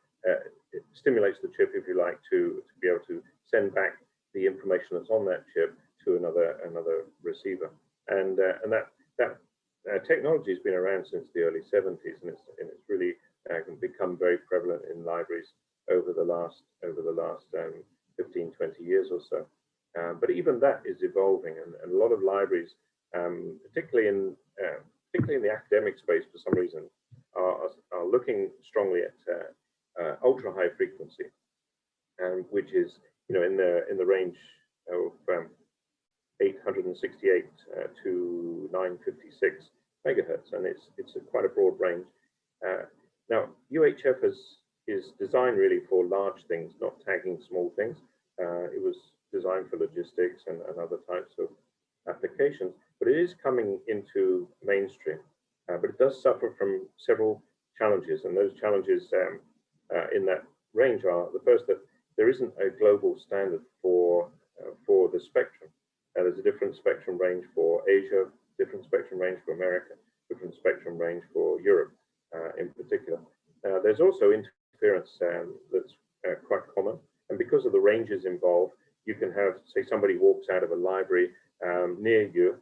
it stimulates the chip, if you like, to be able to send back the information that's on that chip to another receiver. And that technology has been around since the early 70s, and it's really become very prevalent in libraries over the last 15, 20 years or so. But even that is evolving, and a lot of libraries, particularly in the academic space, for some reason, are looking strongly at ultra high frequency, which is in the range of 868 to 956 megahertz, and it's quite a broad range. Now UHF is designed really for large things, not tagging small things. It was designed for logistics and other types of applications, but it is coming into mainstream. But it does suffer from several challenges, and those challenges in that range are the first, that there isn't a global standard for the spectrum. There's a different spectrum range for Asia, different spectrum range for America, different spectrum range for Europe in particular. There's also interference that's quite common, and because of the ranges involved, you can have, say, somebody walks out of a library near you,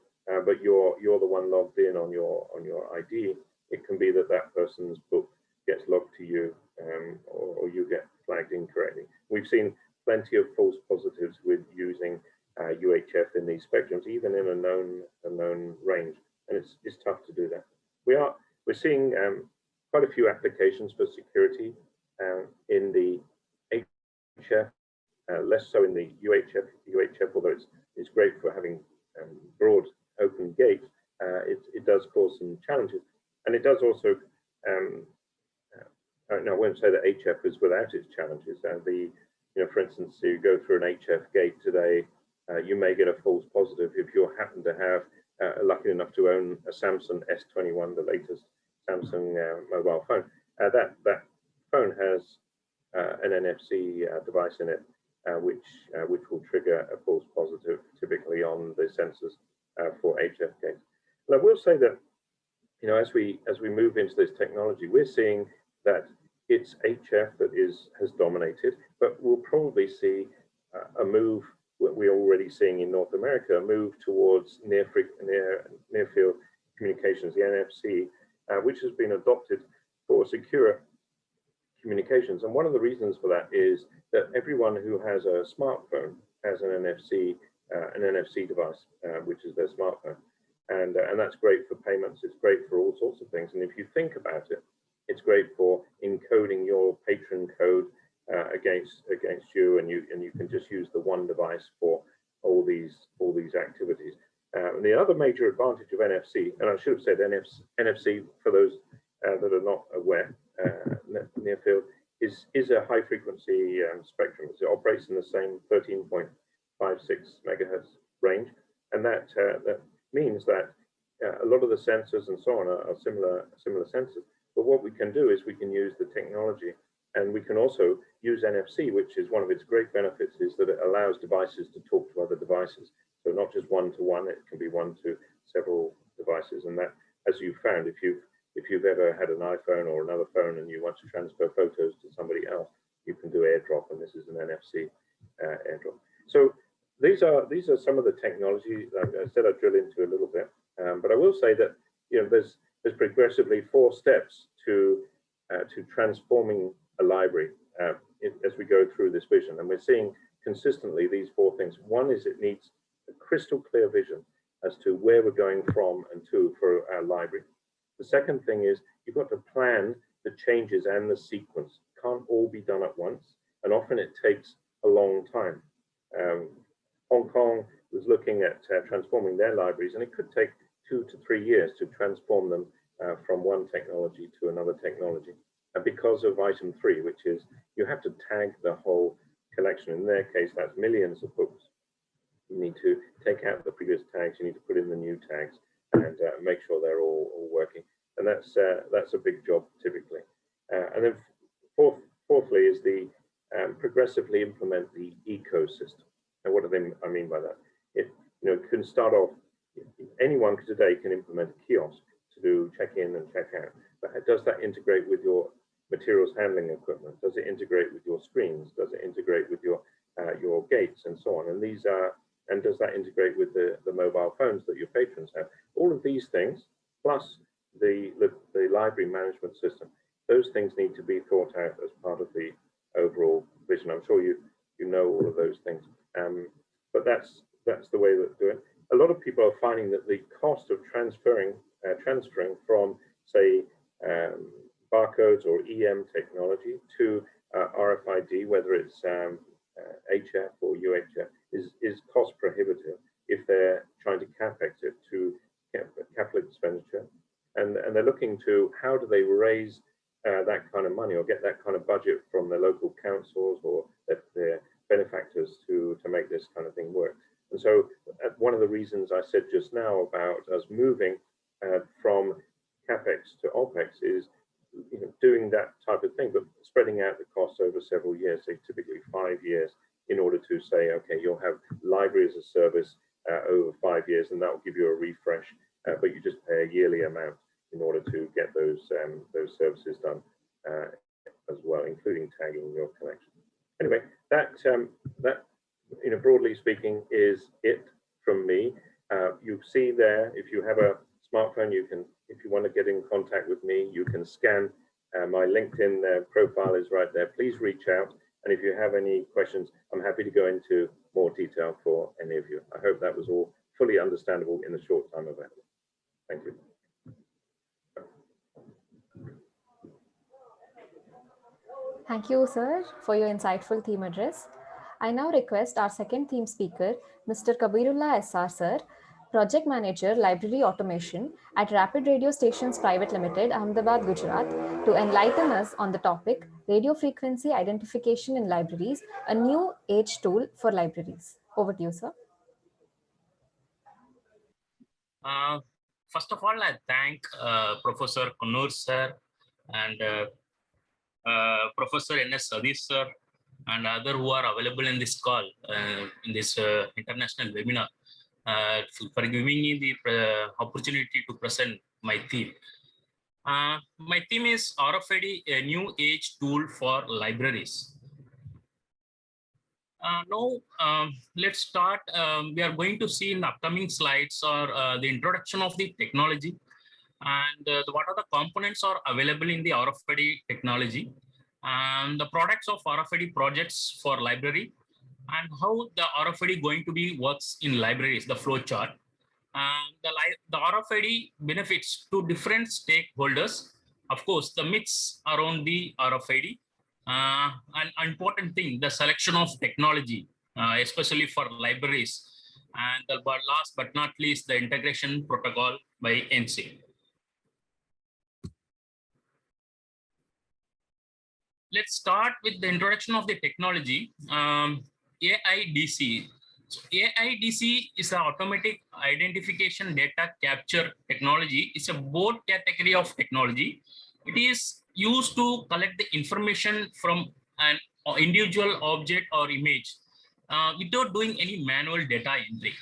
but you're the one logged in on your ID. It can be that person's book gets logged to you, or you get flagged incorrectly. We've seen plenty of false positives with using UHF in these spectrums, even in a known range, and it's tough to do that. We're seeing quite a few applications for security in the HF, less so in the UHF, although it's great for having broad open gates. It does cause some challenges, and it does also. Now, I won't say that HF is without its challenges. For instance, you go through an HF gate today, you may get a false positive if you happen to have lucky enough to own a Samsung S21, the latest Samsung mobile phone. That phone has an NFC device in it, which will trigger a false positive, typically on the sensors for HF gates. And I will say that, as we move into this technology, we're seeing that it's HF that has dominated, but we'll probably see a move. What we're already seeing in North America, a move towards near field communications, the NFC, which has been adopted for secure communications. And one of the reasons for that is that everyone who has a smartphone has an NFC device, which is their smartphone. And that's great for payments. It's great for all sorts of things. And if you think about it, it's great for encoding your patron code against you, and you can just use the one device for all these activities. And the other major advantage of NFC, and I should have said NFC for those that are not aware, near field, is a high frequency spectrum. It operates in the same 13.56 megahertz range, and that means that a lot of the sensors and so on are similar sensors. But what we can do is we can use the technology, and we can also use NFC, which is one of its great benefits, is that it allows devices to talk to other devices. So not just one-to-one, it can be one to several devices. And that, as you found, if you've ever had an iPhone or another phone and you want to transfer photos to somebody else, you can do AirDrop, and this is an NFC AirDrop. So these are some of the technology that I said I'd drill into a little bit. But I will say that there's progressively 4 steps to transforming a library as we go through this vision, and we're seeing consistently these 4 things. One is it needs a crystal clear vision as to where we're going from and to for our library. The second thing is you've got to plan the changes and the sequence. It can't all be done at once, and often it takes a long time. Hong Kong was looking at transforming their libraries, and it could take 2 to 3 years to transform them from one technology to another technology. And because of item 3, which is you have to tag the whole collection. In their case, that's millions of books. You need to take out the previous tags, you need to put in the new tags, and make sure they're all working. And that's a big job typically. And then fourthly is the progressively implement the ecosystem. And what do I mean by that? It can start off, anyone today can implement a kiosk to do check-in and check-out. But does that integrate with your materials handling equipment? Does it integrate with your screens? Does it integrate with your gates and so on? And these are, and does that integrate with the mobile phones that your patrons have? All of these things, plus the library management system, those things need to be thought out as part of the overall vision. I'm sure you know all of those things, but that's the way that do it. A lot of people are finding that the cost of transferring from, say, barcodes or EM technology to RFID, whether it's HF or UHF, is cost prohibitive if they're trying to capex it to capital expenditure, and they're looking to how do they raise that kind of money or get that kind of budget from their local councils or their benefactors to make this kind of thing work. And so one of the reasons I said just now about us moving from capex to opex is doing that type of thing, but spreading out the costs over several years, say typically 5 years, in order to say, okay, you'll have library as a service over 5 years, and that will give you a refresh, but you just pay a yearly amount in order to get those services done as well, including tagging your collection. Anyway, that broadly speaking, is it from me. You see there, if you have a smartphone, you can, if you want to get in contact with me, you can scan my LinkedIn profile is right there. Please reach out. And if you have any questions, I'm happy to go into more detail for any of you. I hope that was all fully understandable in the short time available. Thank you. Thank you, sir, for your insightful theme address. I now request our second theme speaker, Mr. Kabeerulla SR, sir, Project Manager, Library Automation at RapidRadio Stations Private Limited, Ahmedabad, Gujarat, to enlighten us on the topic, Radio Frequency Identification in Libraries, a new age tool for libraries. Over to you, sir. First of all, I thank Professor Kunur, sir, and Professor N.S. Sadish, sir, and other who are available in this call, in this international webinar, for giving me the opportunity to present my theme. My theme is RFID, a new age tool for libraries. Now, let's start. We are going to see in the upcoming slides or the introduction of the technology, and what are the components are available in the Rfid technology, and the products of Rfid projects for library, and how the Rfid going to be works in libraries, the flow chart, and the Rfid benefits to different stakeholders. Of course, the myths around the Rfid, an important thing, the selection of technology, especially for libraries, and last but not least, the integration protocol by NC. Let's start with the introduction of the technology. AIDC. So AIDC is an automatic identification data capture technology. It's a broad category of technology. It is used to collect the information from an individual object or image without doing any manual data entry.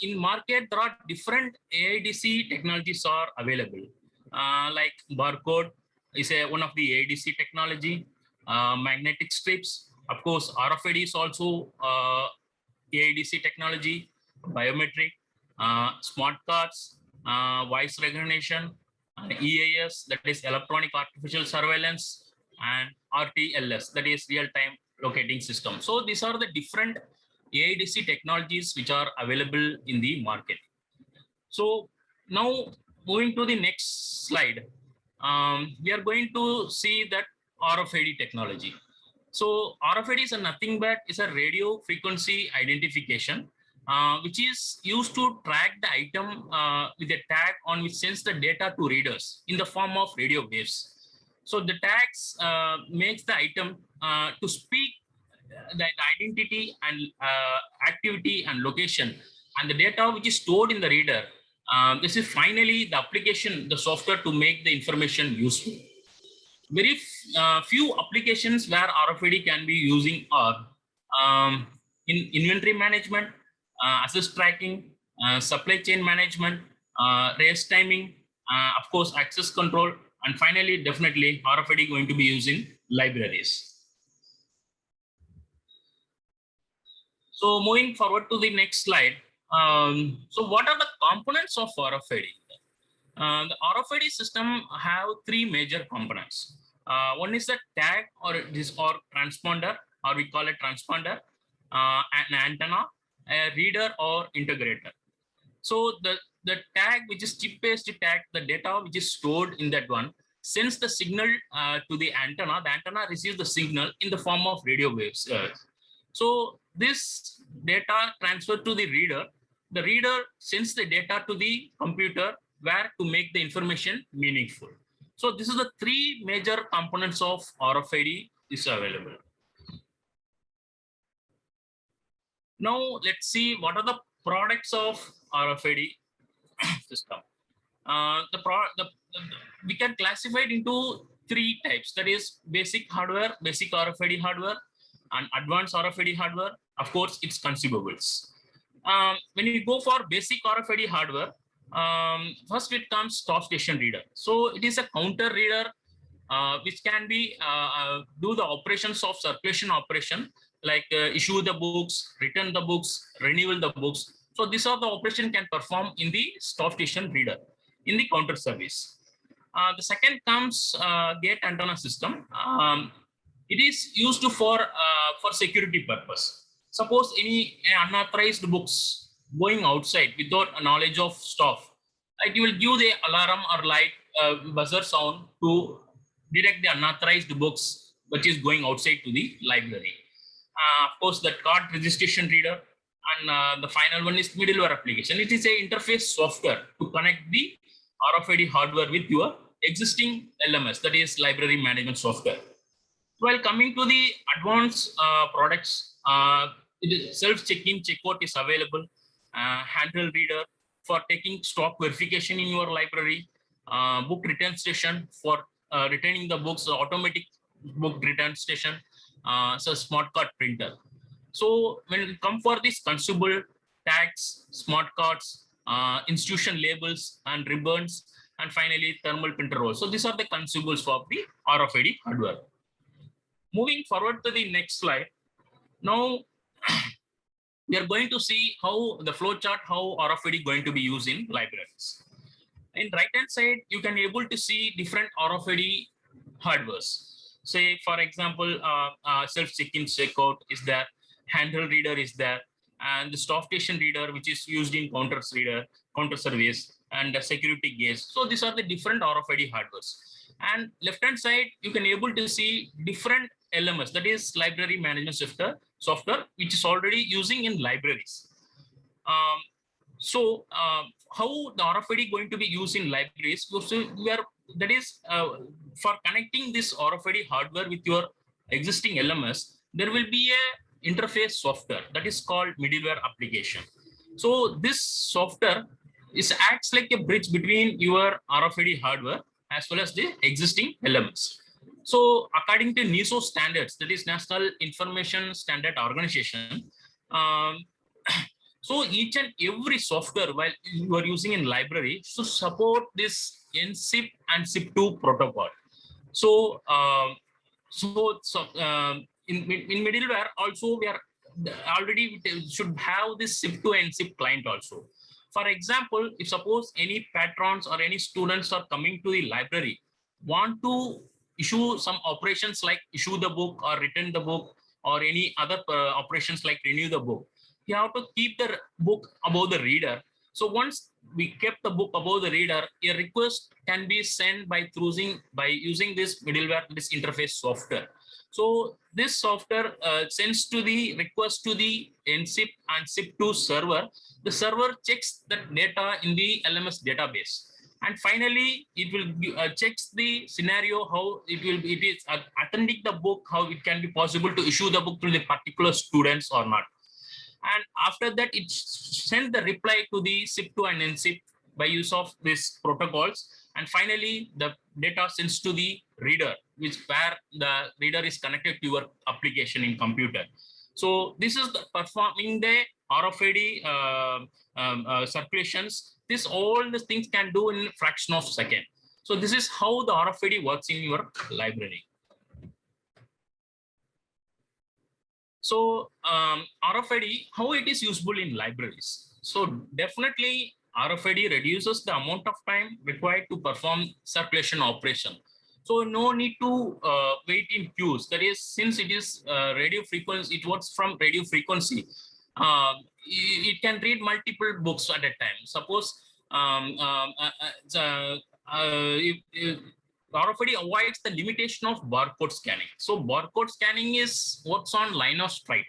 In market, there are different AIDC technologies are available, like barcode is one of the AIDC technology, magnetic strips. Of course, RFID is also AIDC technology, biometric, smart cards, voice recognition, EAS, that is electronic artificial surveillance, and RTLS, that is real-time locating system. So these are the different AIDC technologies which are available in the market. So now moving to the next slide, we are going to see that RFID technology. So RFID is nothing but is a radio frequency identification, which is used to track the item with a tag on which sends the data to readers in the form of radio waves. So the tags makes the item to speak the identity and activity and location, and the data which is stored in the reader. This is finally the application, the software to make the information useful. Very few applications where RFID can be using are in inventory management, access tracking, supply chain management, race timing, of course, access control, and finally, definitely RFID going to be used in libraries. So moving forward to the next slide. So what are the components of RFID? The RFID system have three major components. One is the tag or transponder, or we call it transponder, an antenna, a reader or integrator. So the tag, which is chip-based tag, the data which is stored in that one, sends the signal to the antenna. The antenna receives the signal in the form of radio waves. So this data transferred to the reader. The reader sends the data to the computer where to make the information meaningful. So this is the three major components of RFID is available. Now let's see what are the products of RFID system. We can classify it into three types. That is basic hardware, basic RFID hardware, and advanced RFID hardware. Of course, it's consumables. When you go for basic RFID hardware, first it comes top station reader. So it is a counter reader which can be do the operations of circulation operation, like issue the books, return the books, renewal the books. So these are the operation can perform in the top station reader in the counter service. The second comes gate antenna system. It is used for security purpose. Suppose any unauthorized books going outside without a knowledge of staff, it will give the alarm or light buzzer sound to detect the unauthorized books which is going outside to the library. Of course, the card registration reader, and the final one is middleware application. It is a interface software to connect the RFID hardware with your existing LMS, that is library management software. While coming to the advanced products, self-check-in, checkout is available, handheld reader for taking stock verification in your library, book return station for returning the books, automatic book return station, so smart card printer. So when it comes for this consumable, tags, smart cards, institution labels and ribbons, and finally thermal printer rolls. So these are the consumables for the RFID hardware. Moving forward to the next slide. Now we are going to see how the flow chart, how RFID going to be used in libraries. In right hand side, you can able to see different RFID hardwares. Say, for example, self check-in checkout is there, handheld reader is there, and the stop station reader, which is used in counter service, and the security gauge. So these are the different RFID hardwares. And left hand side, you can able to see different LMS, that is library management software, which is already using in libraries. How the RFID going to be used in libraries? So that is for connecting this RFID hardware with your existing LMS, there will be a interface software that is called middleware application. So this software acts like a bridge between your RFID hardware as well as the existing LMS. So according to NISO standards, that is National Information Standard Organization, so each and every software while you are using in library should support this NCIP and SIP2 protocol. So, in middleware also we are already should have this SIP2 and SIP client also. For example, if suppose any patrons or any students are coming to the library, want to issue some operations like issue the book or return the book or any other operations like renew the book, you have to keep the book above the reader. So once we kept the book above the reader, a request can be sent by using this middleware, this interface software. So this software sends to the request to the NCIP and SIP2 server. The server checks the data in the LMS database. And finally, it will checks the scenario, how it is authentic the book, how it can be possible to issue the book to the particular students or not. And after that, it sends the reply to the SIP2 and NCIP by use of these protocols. And finally, the data sends to the reader, where the reader is connected to your application in computer. So this is performing the RFID circulations. All the things can do in a fraction of a second. So this is how the RFID works in your library. So RFID, how it is useful in libraries. So definitely RFID reduces the amount of time required to perform circulation operation. So no need to wait in queues. That is, since it is radio frequency, it works from radio frequency. It can read multiple books at a time. Suppose RFID avoids the limitation of barcode scanning. So barcode scanning works on line of sight.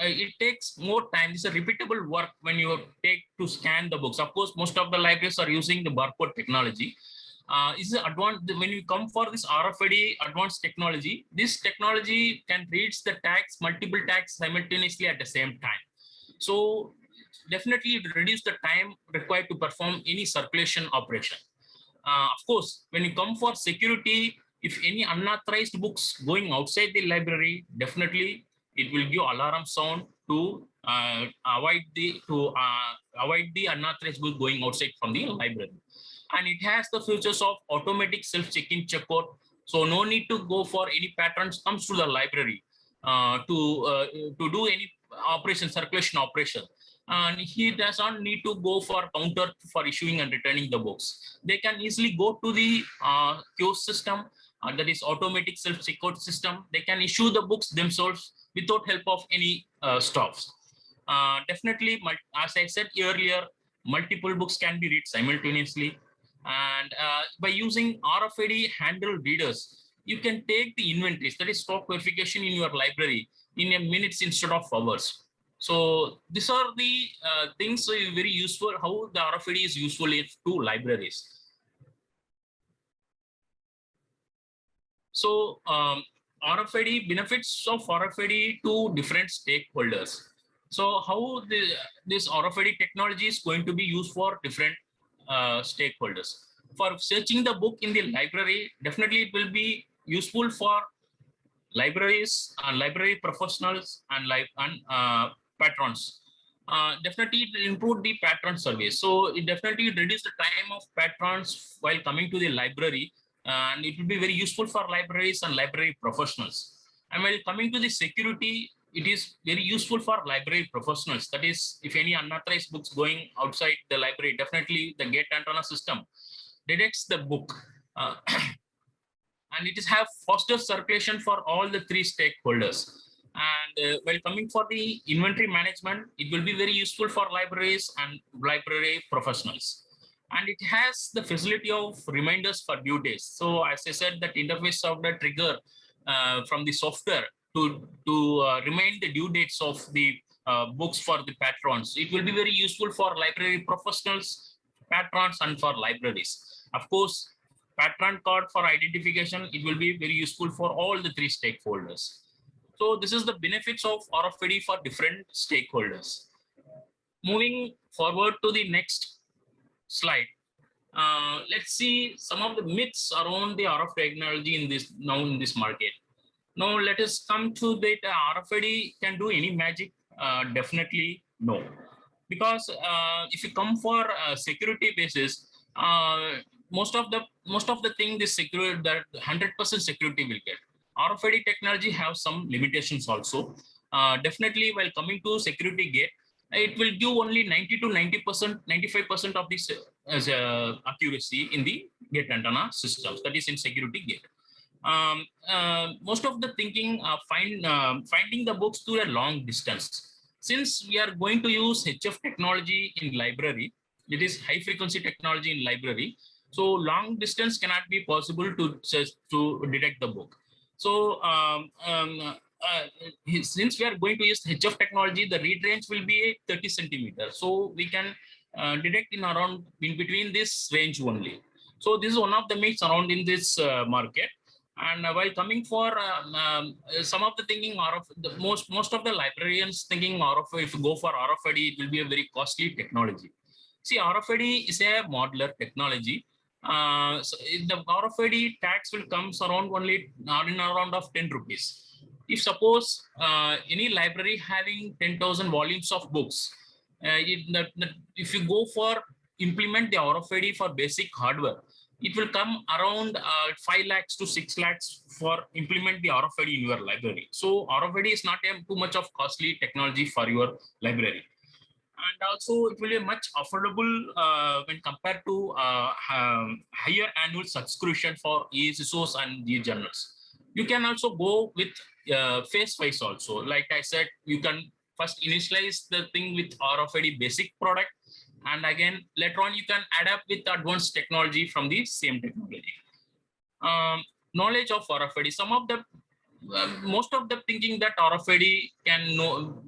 It takes more time. It's a repeatable work when you take to scan the books. Of course, most of the libraries are using the barcode technology. Is advanced when you come for this RFID advanced technology. This technology can read the tags, multiple tags simultaneously at the same time. So definitely it reduces the time required to perform any circulation operation. Of course, when you come for security, if any unauthorized books going outside the library, definitely it will give alarm sound to avoid the unauthorized book going outside from the library. And it has the features of automatic self-check-in checkout. So no need to go for any patrons comes to the library to do any circulation operation. And he does not need to go for counter for issuing and returning the books. They can easily go to the kiosk system, that is automatic self-checkout system. They can issue the books themselves without help of any staffs. Definitely, as I said earlier, multiple books can be read simultaneously. And by using RFID handheld readers, you can take the inventories, that is stock verification in your library in minutes instead of hours. So these are the things very useful, how the RFID is useful to libraries. So RFID, benefits of RFID to different stakeholders. So how this RFID technology is going to be used for different stakeholders. For searching the book in the library, definitely it will be useful for libraries and library professionals and patrons. Definitely it will improve the patron service. So it definitely reduce the time of patrons while coming to the library, and it will be very useful for libraries and library professionals. And while coming to the security, it is very useful for library professionals. That is, if any unauthorized books going outside the library, definitely the gate antenna system detects the book. And it is have foster circulation for all the three stakeholders. And while coming for the inventory management, it will be very useful for libraries and library professionals. And it has the facility of reminders for due dates. So as I said, that interface of the trigger from the software to remind the due dates of the books for the patrons. It will be very useful for library professionals, patrons, and for libraries. Of course, patron card for identification, it will be very useful for all the three stakeholders. So this is the benefits of RFID for different stakeholders. Moving forward to the next slide. Let's see some of the myths around the RF technology in this market. Now let us come to that RFID can do any magic. Definitely no, because if you come for security basis, most of the thing this security, that 100% security will get. RFID technology have some limitations also. Definitely while coming to security gate, it will give only 90 to 90%, 95% of this accuracy in the gate antenna systems, that is in security gate. Most of the thinking finding the books to a long distance. Since we are going to use HF technology in library, it is high frequency technology in library. So long distance cannot be possible to detect the book. So since we are going to use HF technology, the read range will be 30 centimeters. So we can detect in between this range only. So this is one of the myths around in this market. And while coming for some of the thinking, most of the librarians thinking if you go for RFID, it will be a very costly technology. See, RFID is a modular technology. So the RFID tax will comes around only in around of 10 rupees. If suppose any library having 10,000 volumes of books, if you go for implement the RFID for basic hardware, it will come around 5 lakhs to 6 lakhs for implement the RFID in your library. So RFID is not too much of costly technology for your library. And also it will be much affordable when compared to higher annual subscription for ESSOs and the journals. You can also go with phase-wise also. Like I said, you can first initialize the thing with RFID basic product, and again later on you can adapt with advanced technology from the same technology. Knowledge of RFID. Some of the most of the thinking that RFID can know,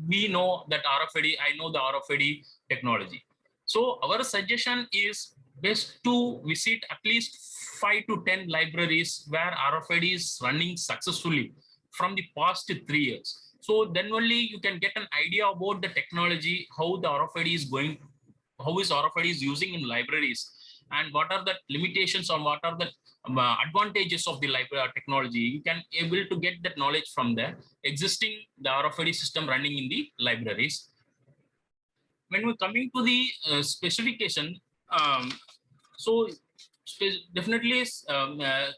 we know that RFID, I know the RFID technology. So our suggestion is best to visit at least 5 to 10 libraries where RFID is running successfully from the past 3 years. So then only you can get an idea about the technology, how the RFID is going, how is RFID is using in libraries, and what are the limitations or what are the advantages of the library technology. You can able to get that knowledge from the existing the RFID system running in the libraries. When we're coming to the specification, so definitely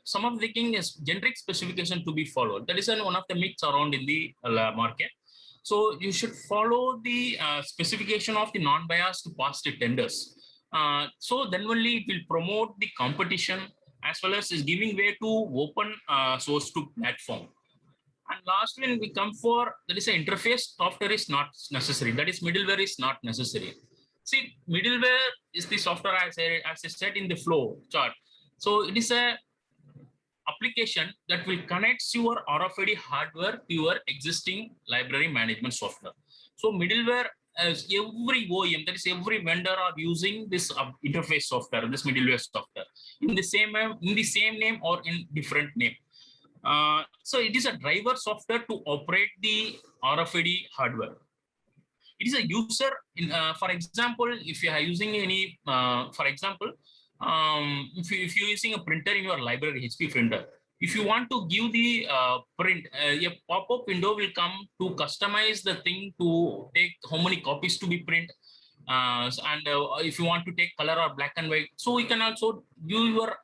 some of the thing is generic specification to be followed. That is one of the myths around in the market. So you should follow the specification of the non-biased past tenders. So then only it will promote the competition as well as is giving way to open source to platform. And last, when we come for, that is an interface software is not necessary. That is middleware is not necessary. See, middleware is the software as I said in the flow chart. So it is a application that will connect your RFID hardware to your existing library management software. So middleware, as every OEM, that is every vendor are using this interface software, this middleware software in the same name or in different name. So it is a driver software to operate the RFID hardware. It is a user in, for example, if you are using any, for example, if you're using a printer in your library, HP printer, if you want to give the print, a pop-up window will come to customize the thing to take how many copies to be print. And if you want to take color or black and white, so you can also do your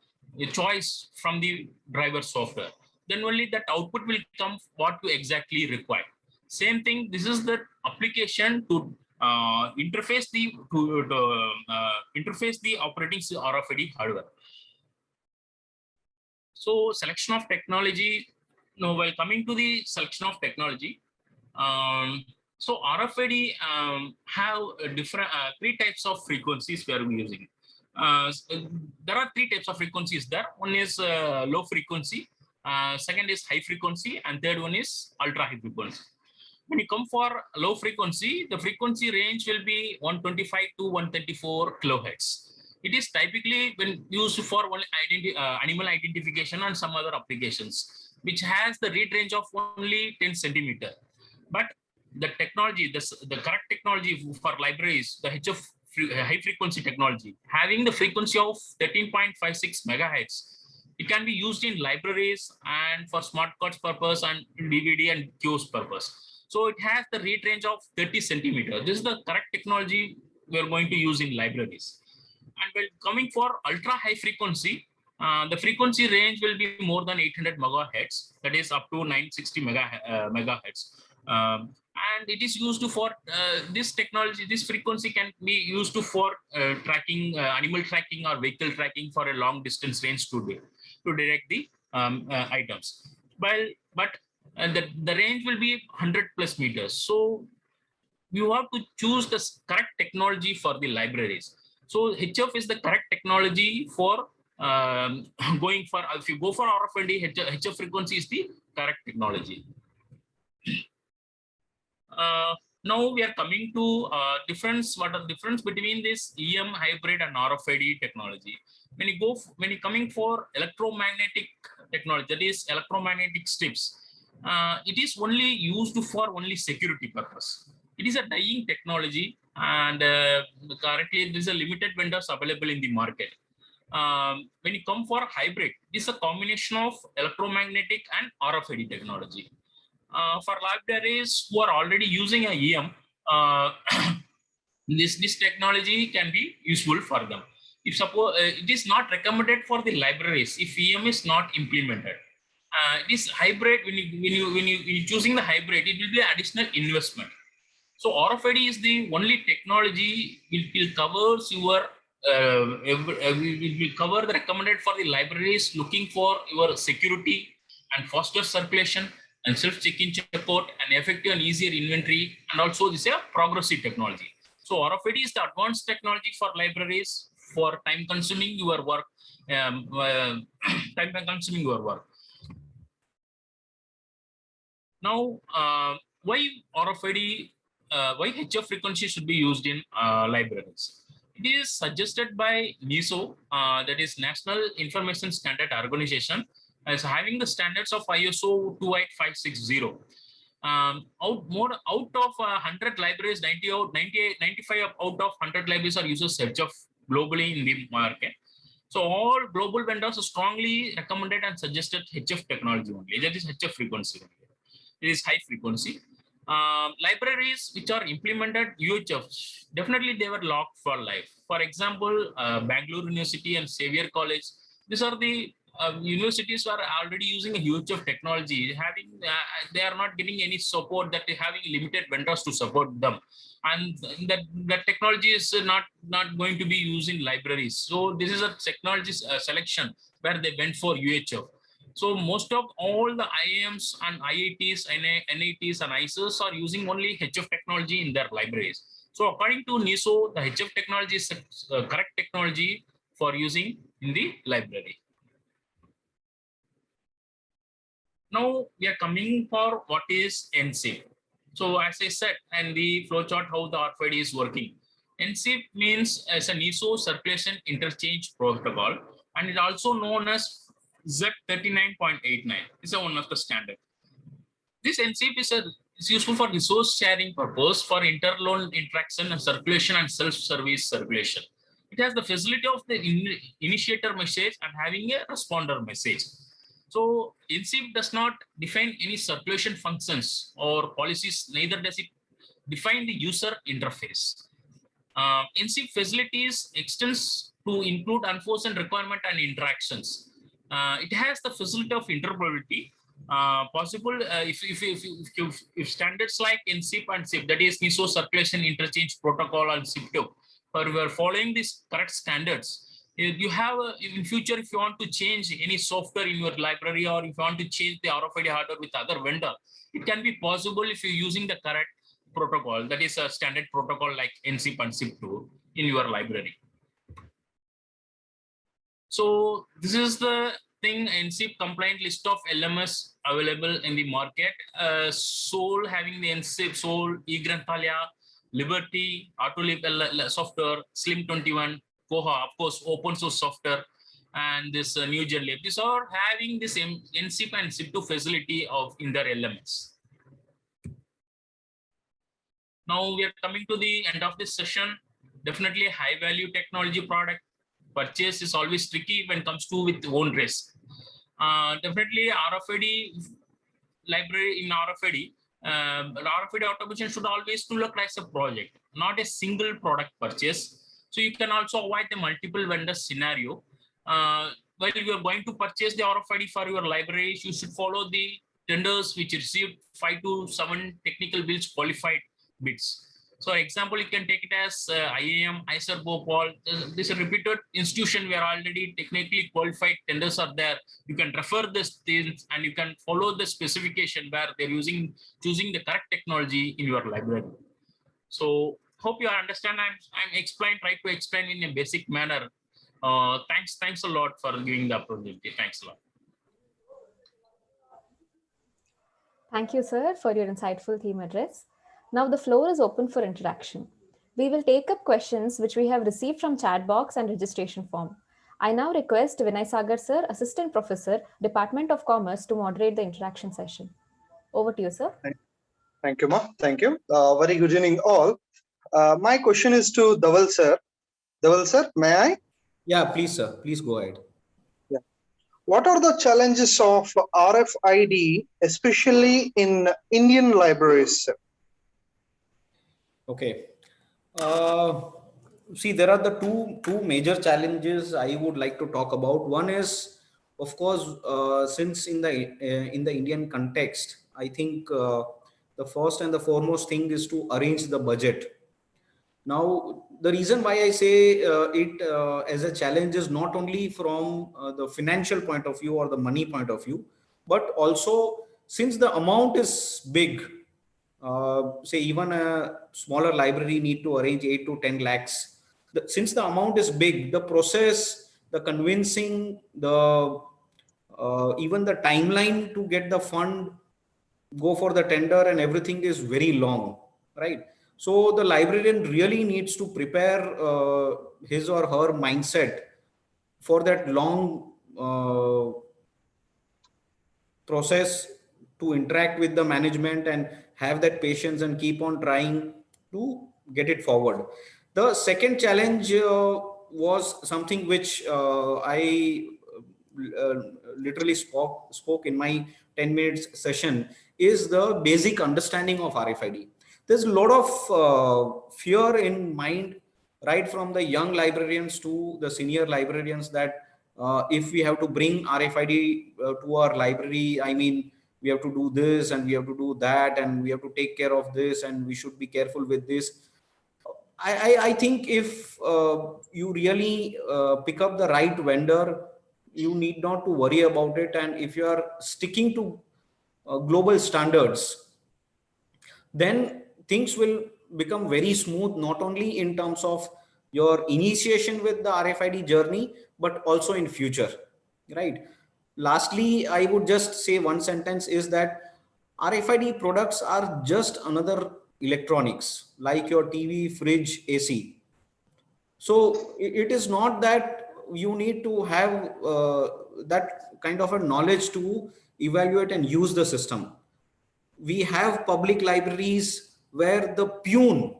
choice from the driver software. then only that output will come what you exactly require. Same thing, this is the application to interface the operating RFID hardware. So selection of technology. Now, while coming to the selection of technology, so RFID have different three types of frequencies we are using. There are three types of frequencies there. One is low frequency, second is high frequency, and third one is ultra high frequency. When you come for low frequency, the frequency range will be 125 to 134 kilohertz. It is typically when used for animal identification and some other applications, which has the read range of only 10 centimeter. But the technology, the correct technology for libraries, the HF high frequency technology, having the frequency of 13.56 megahertz, it can be used in libraries and for smart cards purpose and DVD and kiosk purpose. So it has the read range of 30 centimeter. This is the correct technology we are going to use in libraries. And when coming for ultra high frequency, the frequency range will be more than 800 megahertz, that is up to 960 megahertz. And it is used for this technology, this frequency can be used for tracking, animal tracking or vehicle tracking for a long distance range to direct the items. But the range will be 100 plus meters. So you have to choose the correct technology for the libraries. So HF is the correct technology for going for, if you go for RFID, HF frequency is the correct technology. Now we are coming to difference. What are the difference between this EM hybrid and RFID technology? When you coming for electromagnetic technology, that is electromagnetic strips, it is only used for only security purpose. It is a dying technology, and currently there is a limited vendors available in the market. When you come for hybrid, it is a combination of electromagnetic and RFID technology. For libraries who are already using a EM, this technology can be useful for them. If suppose it is not recommended for the libraries if EM is not implemented. This hybrid, when you choosing the hybrid, it will be additional investment. So RFID is the only technology will covers your will cover the recommended for the libraries looking for your security and faster circulation and self-check-in checkout and effective and easier inventory, and also this is a progressive technology. So RFID is the advanced technology for libraries for time consuming your work. Now, why RFID? Why HF frequency should be used in libraries? It is suggested by NISO, that is National Information Standard Organization, as having the standards of ISO 28560. Out of 100 libraries, 95 out of 100 libraries are users HF globally in the market. So all global vendors strongly recommended and suggested HF technology only. That is HF frequency. It is high frequency. Libraries which are implemented UHF, definitely they were locked for life. For example, Bangalore University and Xavier College, these are the universities who are already using a UHF technology, they are not getting any support, that they having limited vendors to support them, and that technology is not going to be used in libraries. So this is a technology selection where they went for UHF. So most of all the IIMs and IITs, NITs and ISOs are using only HF technology in their libraries. So according to NISO, the HF technology is a correct technology for using in the library. Now we are coming for what is NSIP. So as I said, and the flowchart how the RFID is working. NSIP means as a NISO Circulation Interchange Protocol, and it also known as Z39.89. This is one of the standard. This NSIP is useful for resource sharing purpose for interloan interaction and circulation and self-service circulation. It has the facility of the initiator message and having a responder message. So NSIP does not define any circulation functions or policies, neither does it define the user interface. NSIP facilities extends to include enforcement requirement and interactions. It has the facility of interoperability Possible if standards like NCIP and SIP, that is NISO Circulation Interchange Protocol and SIP2, for we are following these correct standards, you have in future, if you want to change any software in your library, or if you want to change the RFID hardware with other vendor, it can be possible if you're using the correct protocol, that is a standard protocol like NCIP and SIP2 in your library. So this is the thing, NCIP compliant list of LMS available in the market. Soul having the NCIP, Soul, eGranthalaya, Liberty, Autolib software, Slim21, Koha, of course, open source software, and this new GenLib. These are having this NCIP and SIP2 facility in their LMS. Now we are coming to the end of this session. Definitely high value technology product purchase is always tricky when it comes to with own risk. Definitely RFID library in RFID, RFID automation should always look like a project, not a single product purchase. So you can also avoid the multiple vendor scenario. While you are going to purchase the RFID for your libraries, you should follow the tenders which received 5 to 7 technical bills qualified bids. So example, you can take it as IAM, ISER, Bhopal. This is a repeated institution where already technically qualified tenders are there. You can refer this things and you can follow the specification where they're choosing the correct technology in your library. So hope you understand. I'm try to explain in a basic manner. Thanks a lot for giving the opportunity. Thanks a lot. Thank you, sir, for your insightful theme address. Now the floor is open for interaction. We will take up questions which we have received from chat box and registration form. I now request Vinay Sagar sir, Assistant Professor, Department of Commerce, to moderate the interaction session. Over to you, sir. Thank you, Ma. Thank you. Very good evening, all. My question is to Dhaval sir. Dhaval sir, may I? Yeah, please, sir. Please go ahead. Yeah. What are the challenges of RFID, especially in Indian libraries, sir? Okay. See, there are the two major challenges I would like to talk about. One is, of course, since in the Indian context, I think the first and the foremost thing is to arrange the budget. Now, the reason why I say it as a challenge is not only from the financial point of view or the money point of view, but also since the amount is big. Say even a smaller library need to arrange 8 to 10 lakhs. Since the amount is big, the process, the convincing, the even the timeline to get the fund, go for the tender and everything is very long, right? So the librarian really needs to prepare his or her mindset for that long process, to interact with the management and have that patience and keep on trying to get it forward. The second challenge was something which I literally spoke in my 10 minutes session, is the basic understanding of RFID. There's a lot of fear in mind, right from the young librarians to the senior librarians, that if we have to bring RFID to our library, I mean, we have to do this and we have to do that and we have to take care of this and we should be careful with this. I think if you really pick up the right vendor, you need not to worry about it. And if you are sticking to global standards, then things will become very smooth, not only in terms of your initiation with the RFID journey, but also in future, right? Lastly, I would just say one sentence is that RFID products are just another electronics like your TV, fridge, AC. So it is not that you need to have that kind of a knowledge to evaluate and use the system. We have public libraries where the peon,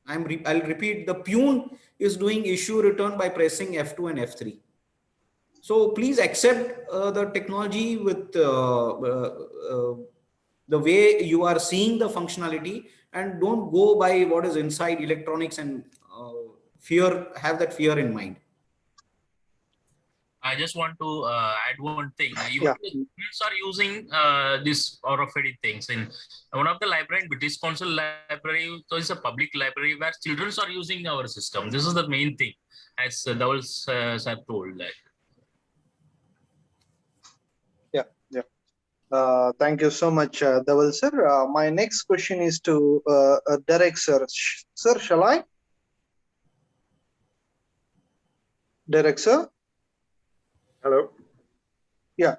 I'll repeat, the peon is doing issue return by pressing F2 and F3. So please accept the technology with the way you are seeing the functionality, and don't go by what is inside electronics and have that fear in mind. I just want to add one thing. Even Yeah. the students are using this Rfid things in one of the library, British Council Library. So it's a public library where children are using our system. This is the main thing, as Dhaval sir told that. Thank you so much, Dhaval sir. My next question is to Derek sir. Sir, shall I? Derek sir? Hello. Yeah.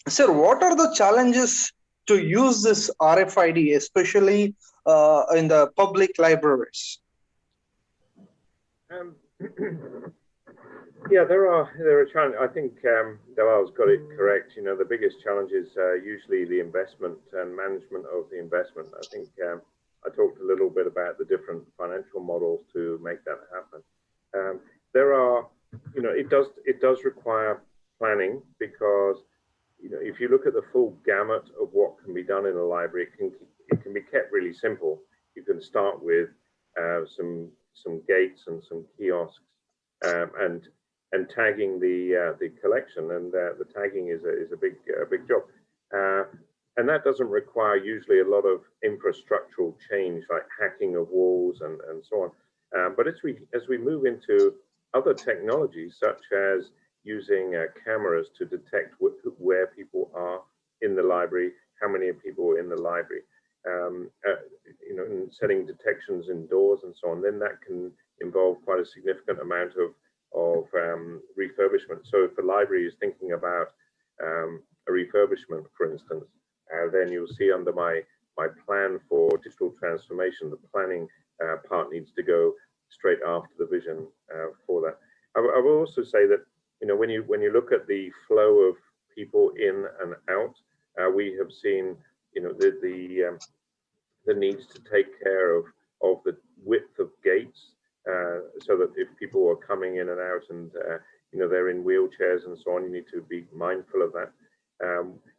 Sir, what are the challenges to use this RFID, especially in the public libraries? Yeah, there are challenges. I think Dhaval's got it correct. You know, the biggest challenge is usually the investment and management of the investment. I think I talked a little bit about the different financial models to make that happen. There are, you know, it does require planning because, you know, if you look at the full gamut of what can be done in a library, it can be kept really simple. You can start with some gates and some kiosks and tagging the collection, and the tagging is a big job, and that doesn't require usually a lot of infrastructural change like hacking of walls and so on. But as we move into other technologies such as using cameras to detect where people are in the library, how many people are in the library, you know, and setting detections indoors and so on, then that can involve quite a significant amount of refurbishment. So if the library is thinking about a refurbishment, for instance, then you'll see under my plan for digital transformation, the planning part needs to go straight after the vision for that. I will also say that, you know, when you look at the flow of people in and out, we have seen, you know, the needs to take care of the width of gates, so that if people are coming in and out and you know, they're in wheelchairs and so on, you need to be mindful of that.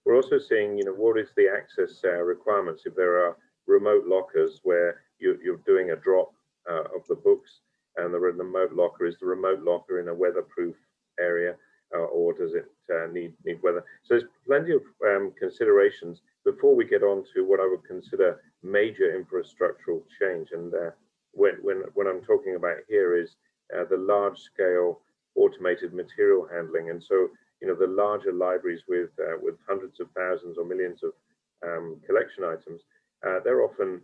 We're also seeing, you know, what is the access requirements if there are remote lockers where you're doing a drop of the books, and the remote locker, is the remote locker in a weatherproof area, or does it need weather? So there's plenty of considerations before we get on to what I would consider major infrastructural change. And when I'm talking about here is the large scale automated material handling. And so, you know, the larger libraries with hundreds of thousands or millions of collection items, they're often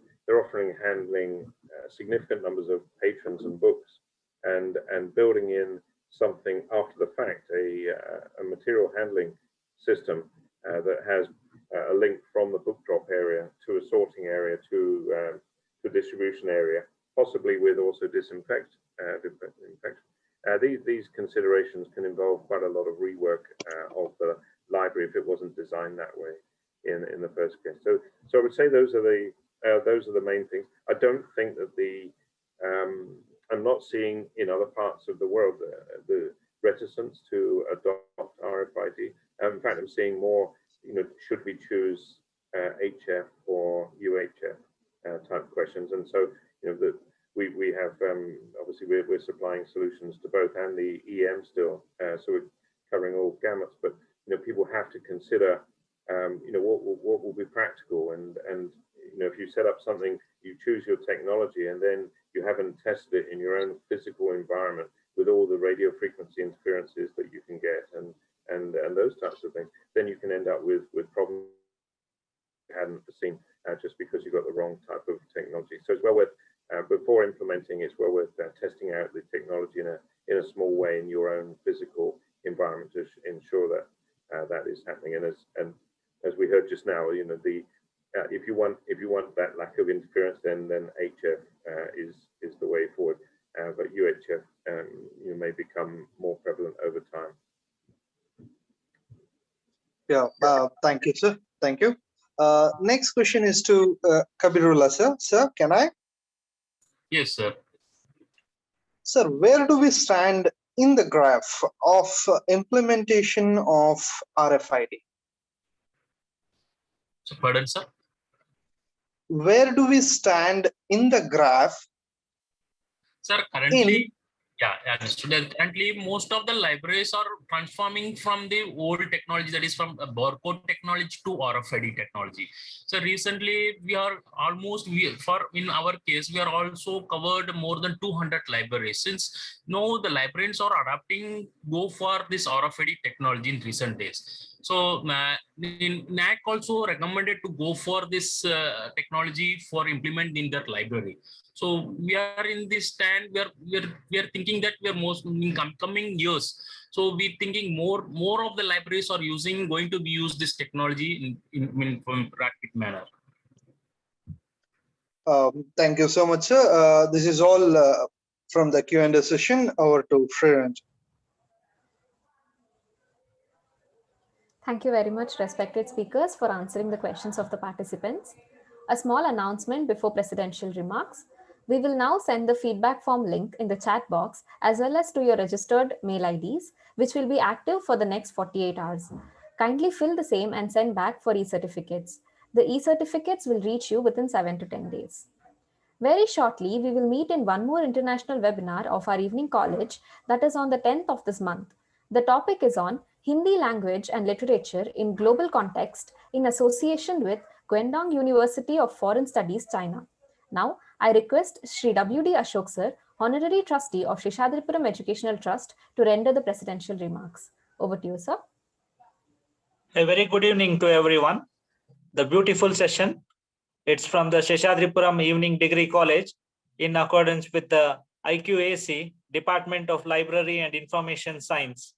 handling significant numbers of patrons and books, and building in something after the fact, a material handling system that has a link from the book drop area to a sorting area to the distribution area, possibly with also disinfection. These considerations can involve quite a lot of rework of the library if it wasn't designed that way in the first place. So I would say those are the main things. I don't think that I'm not seeing in other parts of the world the reticence to adopt RFID. In fact, I'm seeing more, you know, should we choose HF or UHF type questions. And so, you know, that we have, obviously we're supplying solutions to both and the EM still, so we're covering all gamuts, but, you know, people have to consider, you know, what will be practical, and you know, if you set up something, you choose your technology, and then you haven't tested it in your own physical environment with all the radio frequency interferences that you can get, and those types of things, then you can end up with problems you hadn't foreseen just because you got the wrong type of technology. So it's well worth, before implementing, it's well worth testing out the technology in a small way in your own physical environment to ensure that that is happening. And as we heard just now, you know, if you want that lack of interference, then HF is the way forward. But UHF you may become more prevalent over time. Yeah, thank you, sir. Thank you. Next question is to Kabeerulla, sir. Sir, can I? Yes, sir. Sir, where do we stand in the graph of implementation of RFID? So, pardon, sir? Where do we stand in the graph? Sir, currently, Yeah, understood. Currently, most of the libraries are transforming from the old technology, that is from a barcode technology to RFID technology. So recently, we are almost, in our case, we are also covered more than 200 libraries. Since now the librarians are adapting, go for this RFID technology in recent days. So NAC also recommended to go for this technology for implement in their library. So we are in this stand. We are thinking that we are most in coming years. So we thinking more of the libraries are going to be use this technology from rapid manner. Thank you so much, sir. This is all from the Q&A session. Over to Sriranjan. Thank you very much, respected speakers, for answering the questions of the participants. A small announcement before presidential remarks. We will now send the feedback form link in the chat box as well as to your registered mail IDs, which will be active for the next 48 hours. Kindly fill the same and send back for e-certificates. The e-certificates will reach you within 7 to 10 days. Very shortly, we will meet in one more international webinar of our evening college, that is on the 10th of this month. The topic is on Hindi language and literature in global context in association with Guangdong University of Foreign Studies, China. Now, I request Shri W.D. Ashok sir, Honorary Trustee of Seshadripuram Educational Trust, to render the presidential remarks. Over to you, sir. A very good evening to everyone. The beautiful session. It's from the Seshadripuram Evening Degree College in accordance with the IQAC, Department of Library and Information Science.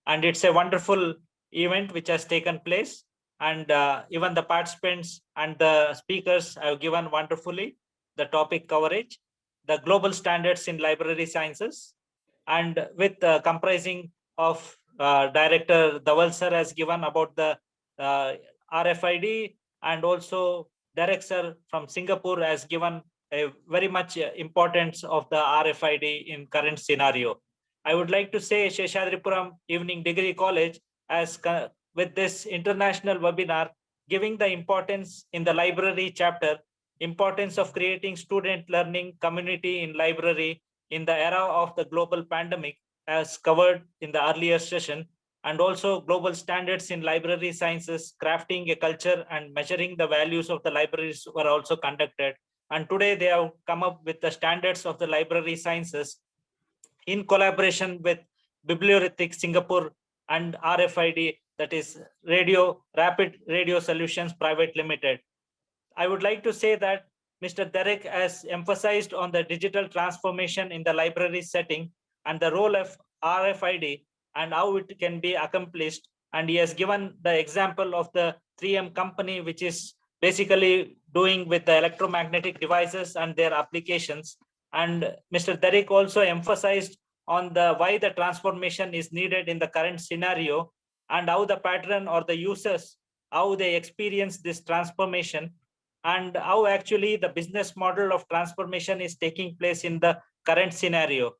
And it's a wonderful event which has taken place. And even the participants and the speakers have given wonderfully the topic coverage, the global standards in library sciences, and with comprising of Director Dhaval sir has given about the RFID, and also Derek sir from Singapore has given a very much importance of the RFID in current scenario. I would like to say Seshadripuram Evening Degree College as with this international webinar giving the importance in the library chapter, importance of creating student learning community in library in the era of the global pandemic as covered in the earlier session, and also global standards in library sciences, crafting a culture and measuring the values of the libraries were also conducted. And today they have come up with the standards of the library sciences in collaboration with Bibliotheca Singapore and RFID, that is Rapid Radio Solutions Private Limited. I would like to say that Mr. Derek has emphasized on the digital transformation in the library setting and the role of RFID and how it can be accomplished. And he has given the example of the 3M company, which is basically doing with the electromagnetic devices and their applications. And Mr. Derek also emphasized on the why the transformation is needed in the current scenario and how the patron or the users, how they experience this transformation, and how actually the business model of transformation is taking place in the current scenario.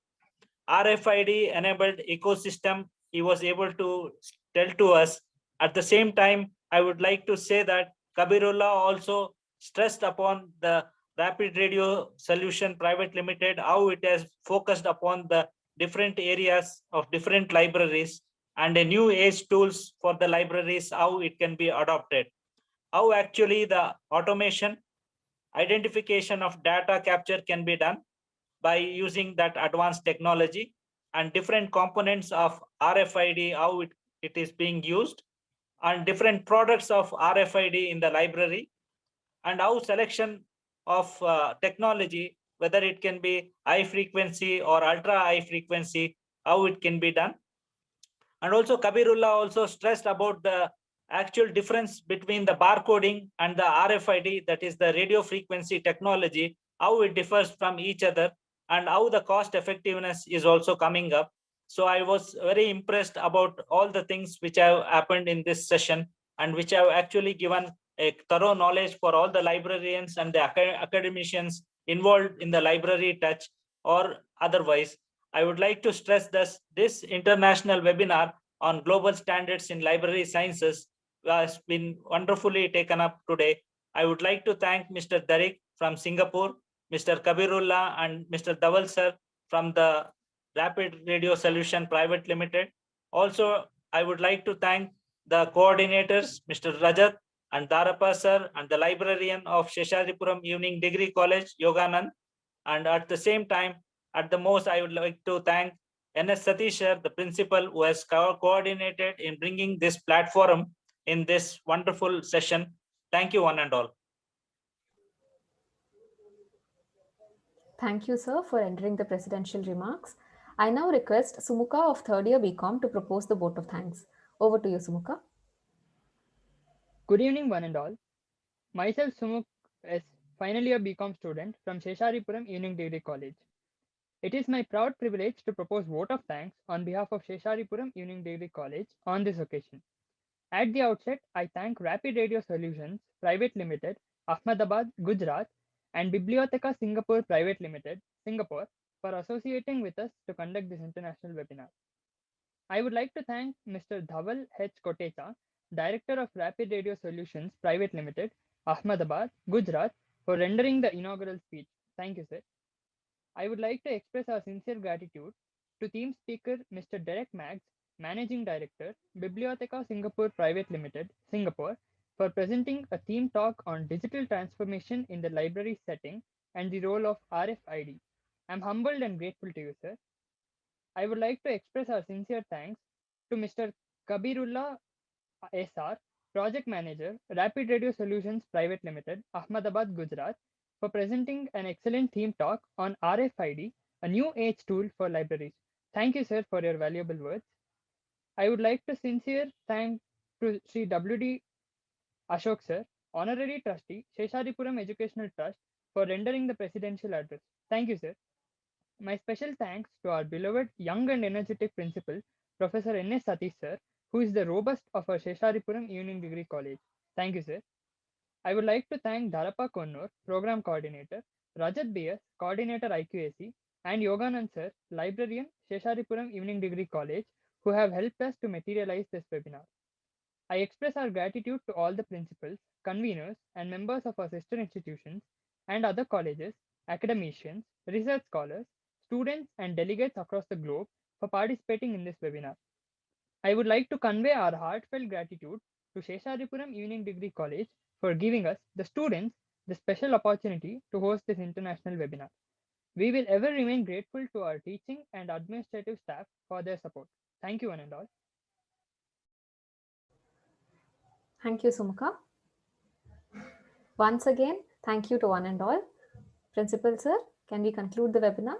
RFID enabled ecosystem he was able to tell to us. At the same time, I would like to say that Kabeerulla also stressed upon the RapidRadio Solution Private Limited, how it has focused upon the different areas of different libraries and a new age tools for the libraries, how it can be adopted. How actually the automation, identification of data capture can be done by using that advanced technology, and different components of RFID, how it is being used, and different products of RFID in the library, and how selection of technology, whether it can be high frequency or ultra high frequency, how it can be done. And also Kabeerulla also stressed about the actual difference between the barcoding and the RFID, that is the radio frequency technology, how it differs from each other, and how the cost effectiveness is also coming up. So I was very impressed about all the things which have happened in this session and which have actually given a thorough knowledge for all the librarians and the academicians involved in the library touch or otherwise. I would like to stress this international webinar on global standards in library sciences has been wonderfully taken up today. I would like to thank Mr. Derek from Singapore, Mr. Kabeerulla and Mr. Dhaval sir from the RapidRadio Solution Private Limited. Also, I would like to thank the coordinators, Mr. Rajat and Darapa sir, and the librarian of Seshadripuram Evening Degree College, Yoganand. And at the same time, at the most, I would like to thank NS Satish sir, the principal, who has coordinated in bringing this platform in this wonderful session. Thank you, one and all. Thank you, sir, for entering the presidential remarks. I now request Sumukha of third year BCom to propose the vote of thanks. Over to you, Sumukha. Good evening, one and all. Myself, Sumukh, is final year BCom student from Seshadripuram Evening Degree College. It is my proud privilege to propose vote of thanks on behalf of Seshadripuram Evening Degree College on this occasion. At the outset, I thank RapidRadio Solutions Private Limited, Ahmedabad, Gujarat, and Bibliotheca Singapore Private Limited, Singapore, for associating with us to conduct this international webinar. I would like to thank Mr. Dhaval H. Kotecha, Director of RapidRadio Solutions Private Limited, Ahmedabad, Gujarat, for rendering the inaugural speech. Thank you, sir. I would like to express our sincere gratitude to theme speaker Mr. Derek Maggs, Managing Director, Bibliotheca Singapore Private Limited, Singapore, for presenting a theme talk on digital transformation in the library setting and the role of RFID. I'm humbled and grateful to you, sir. I would like to express our sincere thanks to Mr. Kabeerulla SR, Project Manager, RapidRadio Solutions Private Limited, Ahmedabad, Gujarat, for presenting an excellent theme talk on RFID, a new age tool for libraries. Thank you, sir, for your valuable words. I would like to sincere thank to Sri W.D. Ashok, sir, Honorary Trustee, Seshadripuram Educational Trust, for rendering the presidential address. Thank you, sir. My special thanks to our beloved young and energetic principal, Professor N.S. Satish, sir, who is the robust of our Seshadripuram Evening Degree College. Thank you, sir. I would like to thank Dharapa Konnur, Program Coordinator, Rajat B.S., Coordinator IQAC, and Yoganand sir, Librarian, Seshadripuram Evening Degree College, who have helped us to materialize this webinar. I express our gratitude to all the principals, conveners, and members of our sister institutions and other colleges, academicians, research scholars, students, and delegates across the globe for participating in this webinar. I would like to convey our heartfelt gratitude to Seshadripuram Evening Degree College for giving us, the students, the special opportunity to host this international webinar. We will ever remain grateful to our teaching and administrative staff for their support. Thank you, one and all. Thank you, Sumukha. Once again, thank you to one and all. Principal sir, can we conclude the webinar?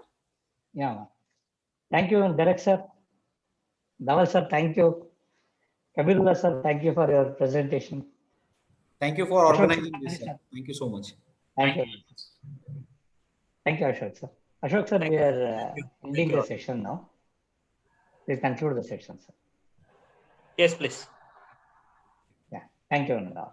Yeah. Thank you, Derek sir. Dhaval sir, thank you. Kabeerulla sir, thank you for your presentation. Thank you for Ashok, organizing this, sir. Thank you so much. Thank you. Thank you, Ashok sir. Ashok sir, we are ending the session now. Please conclude the session, sir. Yes, please. Yeah. Thank you, Honorary.